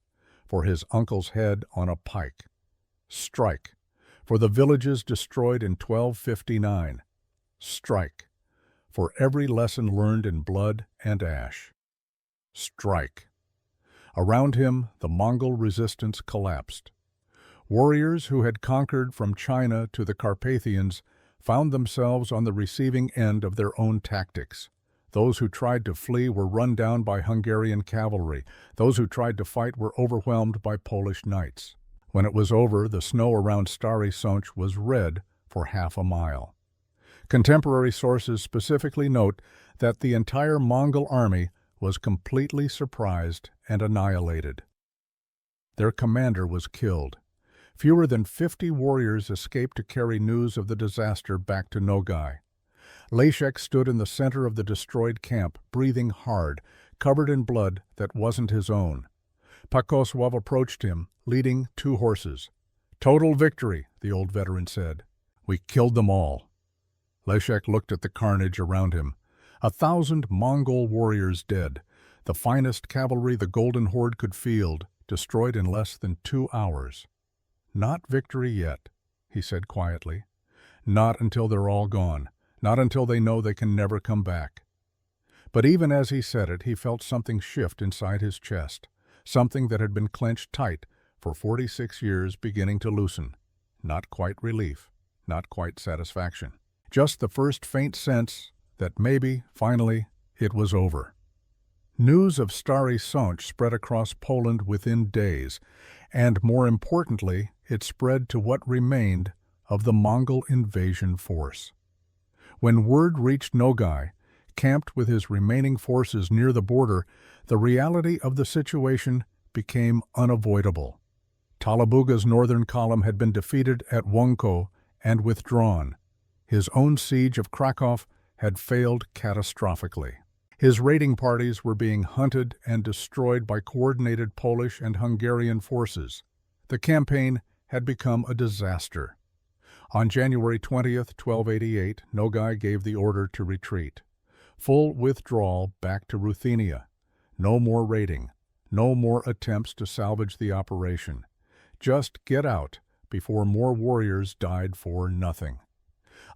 For his uncle's head on a pike, strike. For the villages destroyed in 1259, strike. For every lesson learned in blood and ash, strike. Around him, the Mongol resistance collapsed. Warriors who had conquered from China to the Carpathians found themselves on the receiving end of their own tactics. Those who tried to flee were run down by Hungarian cavalry. Those who tried to fight were overwhelmed by Polish knights. When it was over, the snow around Stary Sonch was red for half a mile. Contemporary sources specifically note that the entire Mongol army was completely surprised and annihilated. Their commander was killed. Fewer than 50 warriors escaped to carry news of the disaster back to Nogai. Leshek stood in the center of the destroyed camp, breathing hard, covered in blood that wasn't his own. Pakoswav approached him, leading 2 horses. "Total victory," the old veteran said. "We killed them all." Leshek looked at the carnage around him. 1,000 Mongol warriors dead, the finest cavalry the Golden Horde could field, destroyed in less than 2 hours. "Not victory yet," he said quietly. "Not until they're all gone. Not until they know they can never come back." But even as he said it, he felt something shift inside his chest, something that had been clenched tight for 46 years beginning to loosen. Not quite relief, not quite satisfaction. Just the first faint sense that maybe, finally, it was over. News of Stary Sonch spread across Poland within days, and more importantly, it spread to what remained of the Mongol invasion force. When word reached Nogai, camped with his remaining forces near the border, the reality of the situation became unavoidable. Talabuga's northern column had been defeated at Wonko and withdrawn. His own siege of Krakow had failed catastrophically. His raiding parties were being hunted and destroyed by coordinated Polish and Hungarian forces. The campaign had become a disaster. On January 20th, 1288, Nogai gave the order to retreat. Full withdrawal back to Ruthenia. No more raiding. No more attempts to salvage the operation. Just get out before more warriors died for nothing.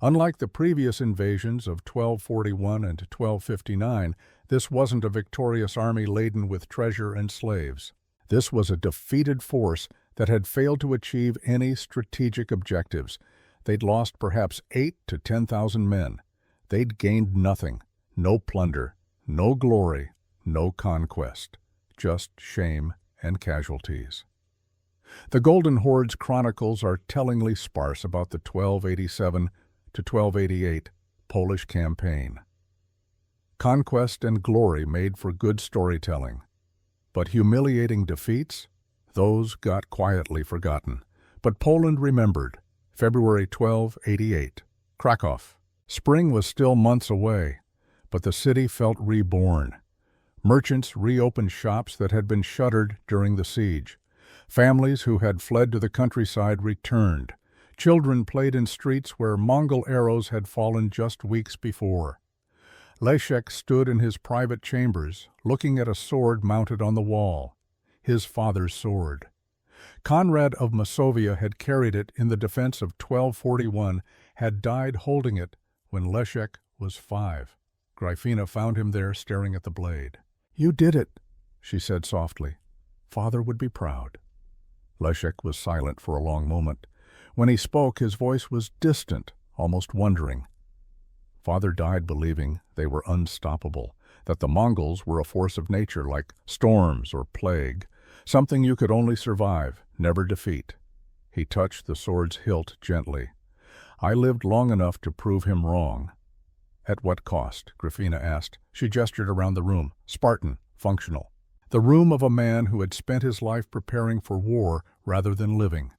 Unlike the previous invasions of 1241 and 1259, this wasn't a victorious army laden with treasure and slaves. This was a defeated force that had failed to achieve any strategic objectives. They'd lost perhaps 8,000 to 10,000 men. They'd gained nothing. No plunder, no glory, no conquest. Just shame and casualties. The Golden Horde's chronicles are tellingly sparse about the 1287 to 1288 Polish campaign. Conquest and glory made for good storytelling. But humiliating defeats? Those got quietly forgotten. But Poland remembered. February 1288. Krakow. Spring was still months away, but the city felt reborn. Merchants reopened shops that had been shuttered during the siege. Families who had fled to the countryside returned. Children played in streets where Mongol arrows had fallen just weeks before. Leshek stood in his private chambers, looking at a sword mounted on the wall. His father's sword. Conrad of Masovia had carried it in the defense of 1241, had died holding it when Leshek was 5. Gryfina found him there staring at the blade. "You did it," she said softly. "Father would be proud." Leshek was silent for a long moment. When he spoke, his voice was distant, almost wondering. Father died believing they were unstoppable, that the Mongols were a force of nature like storms or plague, something you could only survive, never defeat. He touched the sword's hilt gently. "I lived long enough to prove him wrong." "At what cost?" Gryfina asked. She gestured around the room. Spartan, functional. The room of a man who had spent his life preparing for war rather than living.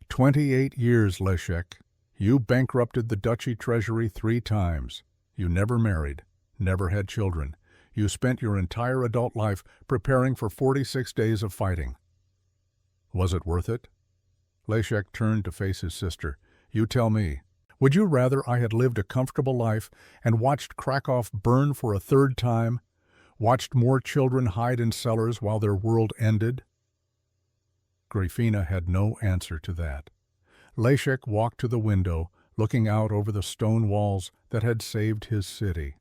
28 years, Leshek. You bankrupted the duchy treasury 3 times. You never married, never had children. You spent your entire adult life preparing for 46 days of fighting. Was it worth it? Leshek turned to face his sister. You tell me. Would you rather I had lived a comfortable life and watched Krakow burn for a 3rd time? Watched more children hide in cellars while their world ended? Gryfina had no answer to that. Leshek walked to the window, looking out over the stone walls that had saved his city.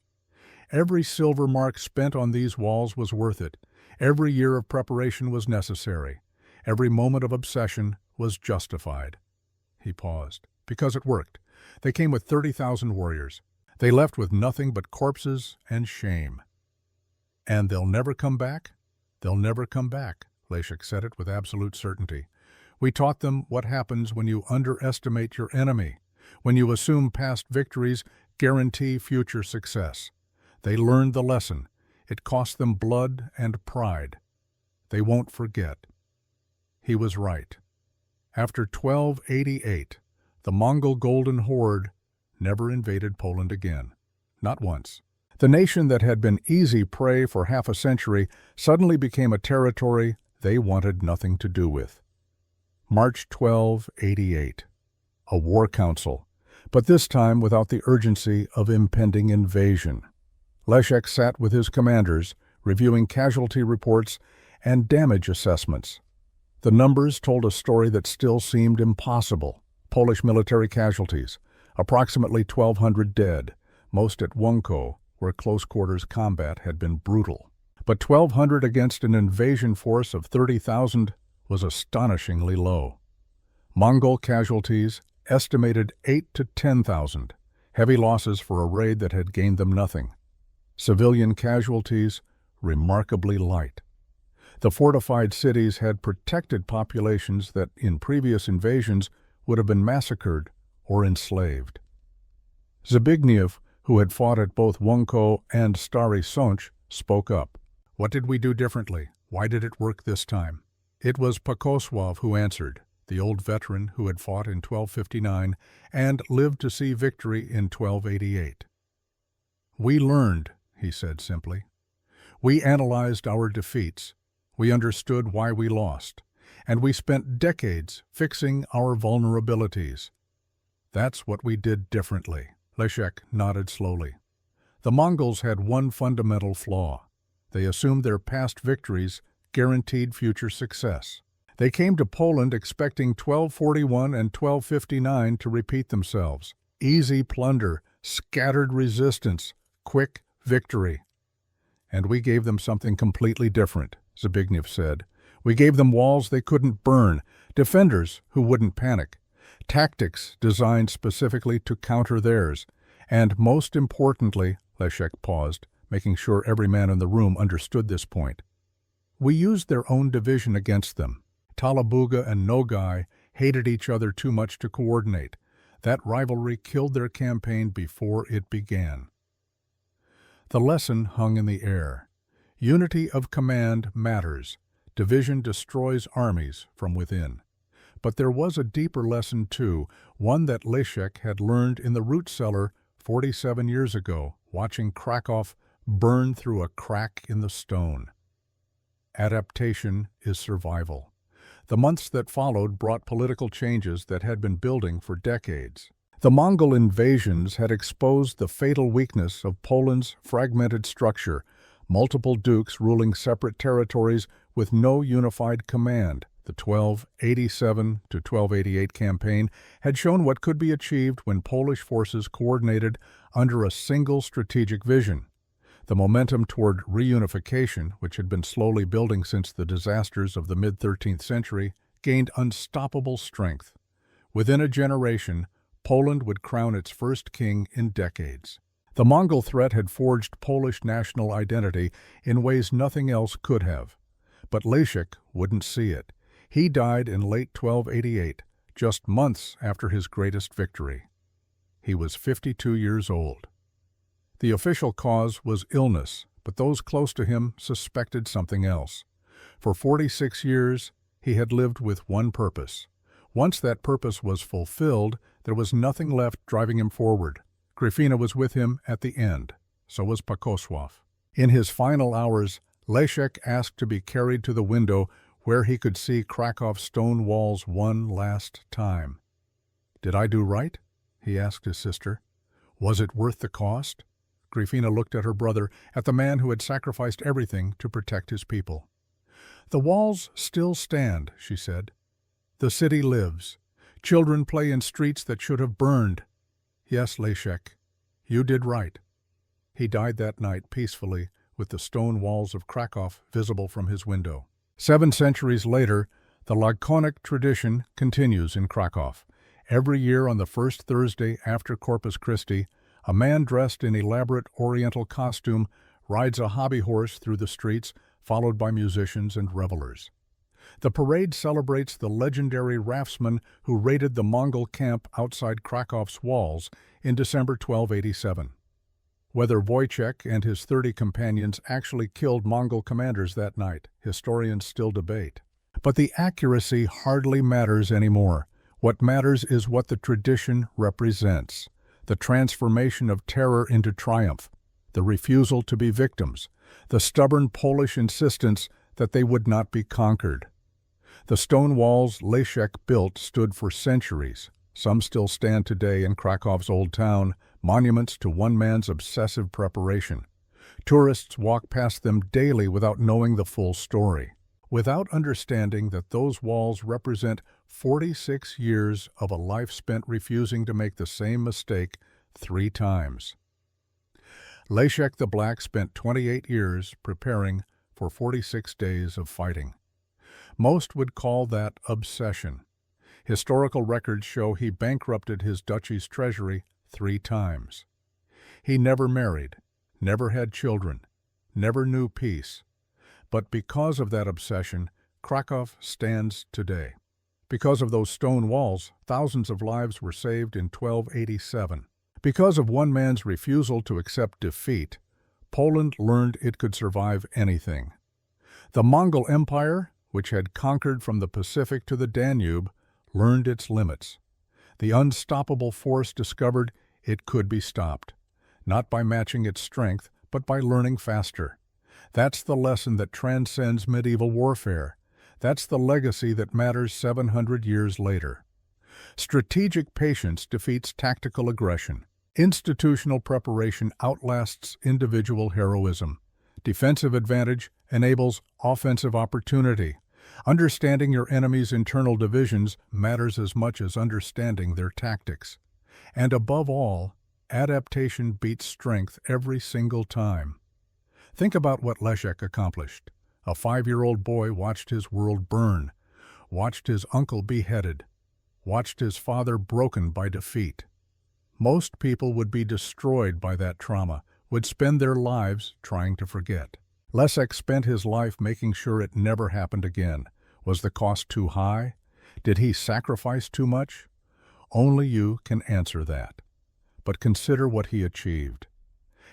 Every silver mark spent on these walls was worth it. Every year of preparation was necessary. Every moment of obsession was justified. He paused. Because it worked. They came with 30,000 warriors. They left with nothing but corpses and shame. And they'll never come back? They'll never come back, Leshek said it with absolute certainty. We taught them what happens when you underestimate your enemy, when you assume past victories guarantee future success. They learned the lesson. It cost them blood and pride. They won't forget. He was right. After 1288, the Mongol Golden Horde never invaded Poland again. Not once. The nation that had been easy prey for half a century suddenly became a territory they wanted nothing to do with. March 1288. A war council, but this time without the urgency of impending invasion. Leszek sat with his commanders, reviewing casualty reports and damage assessments. The numbers told a story that still seemed impossible. Polish military casualties, approximately 1,200 dead, most at Łącko, where close-quarters combat had been brutal. But 1,200 against an invasion force of 30,000 was astonishingly low. Mongol casualties estimated 8 to 10,000, heavy losses for a raid that had gained them nothing. Civilian casualties remarkably light. The fortified cities had protected populations that in previous invasions would have been massacred or enslaved. Zbigniew, who had fought at both Łącko and Stary Sącz, spoke up. "What did we do differently? Why did it work this time?" It was Pakosław who answered, the old veteran who had fought in 1259 and lived to see victory in 1288. "We learned," he said simply. "We analyzed our defeats. We understood why we lost, and we spent decades fixing our vulnerabilities. That's what we did differently." Leszek nodded slowly. The Mongols had one fundamental flaw. They assumed their past victories guaranteed future success. They came to Poland expecting 1241 and 1259 to repeat themselves. Easy plunder, scattered resistance, quick victory. "And we gave them something completely different," Zbigniew said. "We gave them walls they couldn't burn, defenders who wouldn't panic, tactics designed specifically to counter theirs, and most importantly," Leszek paused, making sure every man in the room understood this point, "we used their own division against them. Talabuga and Nogai hated each other too much to coordinate. That rivalry killed their campaign before it began." The lesson hung in the air. Unity of command matters. Division destroys armies from within. But there was a deeper lesson too, one that Leszek had learned in the root cellar 47 years ago, watching Kraków burn through a crack in the stone. Adaptation is survival. The months that followed brought political changes that had been building for decades. The Mongol invasions had exposed the fatal weakness of Poland's fragmented structure, multiple dukes ruling separate territories with no unified command. The 1287 to 1288 campaign had shown what could be achieved when Polish forces coordinated under a single strategic vision. The momentum toward reunification, which had been slowly building since the disasters of the mid-13th century, gained unstoppable strength. Within a generation, Poland would crown its first king in decades. The Mongol threat had forged Polish national identity in ways nothing else could have. But Leszek wouldn't see it. He died in late 1288, just months after his greatest victory. He was 52 years old. The official cause was illness, but those close to him suspected something else. For 46 years, he had lived with one purpose. Once that purpose was fulfilled, there was nothing left driving him forward. Gryfina was with him at the end. So was Pakosław. In his final hours, Leszek asked to be carried to the window where he could see Krakow's stone walls one last time. "Did I do right?" he asked his sister. "Was it worth the cost?" Gryfina looked at her brother, at the man who had sacrificed everything to protect his people. "The walls still stand," she said. "The city lives. Children play in streets that should have burned. Yes, Leszek, you did right." He died that night peacefully, with the stone walls of Kraków visible from his window. 7 centuries later, the laconic tradition continues in Kraków. Every year on the first Thursday after Corpus Christi, a man dressed in elaborate Oriental costume rides a hobby horse through the streets, followed by musicians and revelers. The parade celebrates the legendary raftsman who raided the Mongol camp outside Krakow's walls in December 1287. Whether Wojciech and his 30 companions actually killed Mongol commanders that night, historians still debate. But the accuracy hardly matters anymore. What matters is what the tradition represents: the transformation of terror into triumph, the refusal to be victims, the stubborn Polish insistence that they would not be conquered. The stone walls Leszek built stood for centuries. Some still stand today in Krakow's old town, monuments to one man's obsessive preparation. Tourists walk past them daily without knowing the full story, without understanding that those walls represent 46 years of a life spent refusing to make the same mistake 3 times. Leszek the Black spent 28 years preparing for 46 days of fighting. Most would call that obsession. Historical records show he bankrupted his duchy's treasury 3 times. He never married, never had children, never knew peace. But because of that obsession, Krakow stands today. Because of those stone walls, thousands of lives were saved in 1287. Because of one man's refusal to accept defeat, Poland learned it could survive anything. The Mongol Empire, which had conquered from the Pacific to the Danube, learned its limits. The unstoppable force discovered it could be stopped, not by matching its strength, but by learning faster. That's the lesson that transcends medieval warfare. That's the legacy that matters 700 years later. Strategic patience defeats tactical aggression. Institutional preparation outlasts individual heroism. Defensive advantage enables offensive opportunity. Understanding your enemy's internal divisions matters as much as understanding their tactics. And above all, adaptation beats strength every single time. Think about what Leszek accomplished. A 5-year-old boy watched his world burn, watched his uncle beheaded, watched his father broken by defeat. Most people would be destroyed by that trauma, would spend their lives trying to forget. Leszek spent his life making sure it never happened again. Was the cost too high? Did he sacrifice too much? Only you can answer that. But consider what he achieved.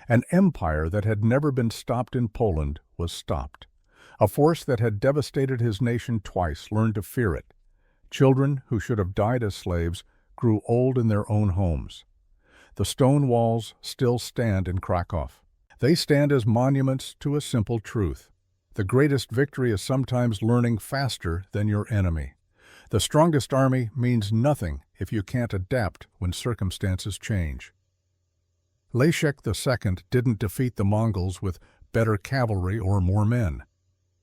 An empire that had never been stopped in Poland was stopped. A force that had devastated his nation twice learned to fear it. Children who should have died as slaves grew old in their own homes. The stone walls still stand in Krakow. They stand as monuments to a simple truth. The greatest victory is sometimes learning faster than your enemy. The strongest army means nothing if you can't adapt when circumstances change. Leszek II didn't defeat the Mongols with better cavalry or more men.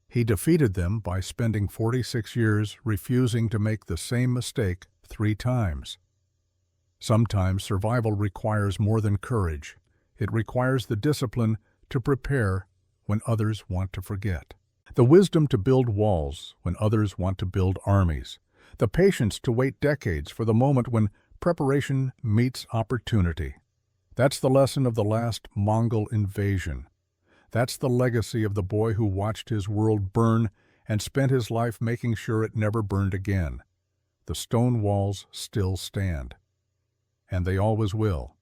He defeated them by spending 46 years refusing to make the same mistake 3 times. Sometimes survival requires more than courage. It requires the discipline to prepare when others want to forget. The wisdom to build walls when others want to build armies. The patience to wait decades for the moment when preparation meets opportunity. That's the lesson of the last Mongol invasion. That's the legacy of the boy who watched his world burn and spent his life making sure it never burned again. The stone walls still stand. And they always will.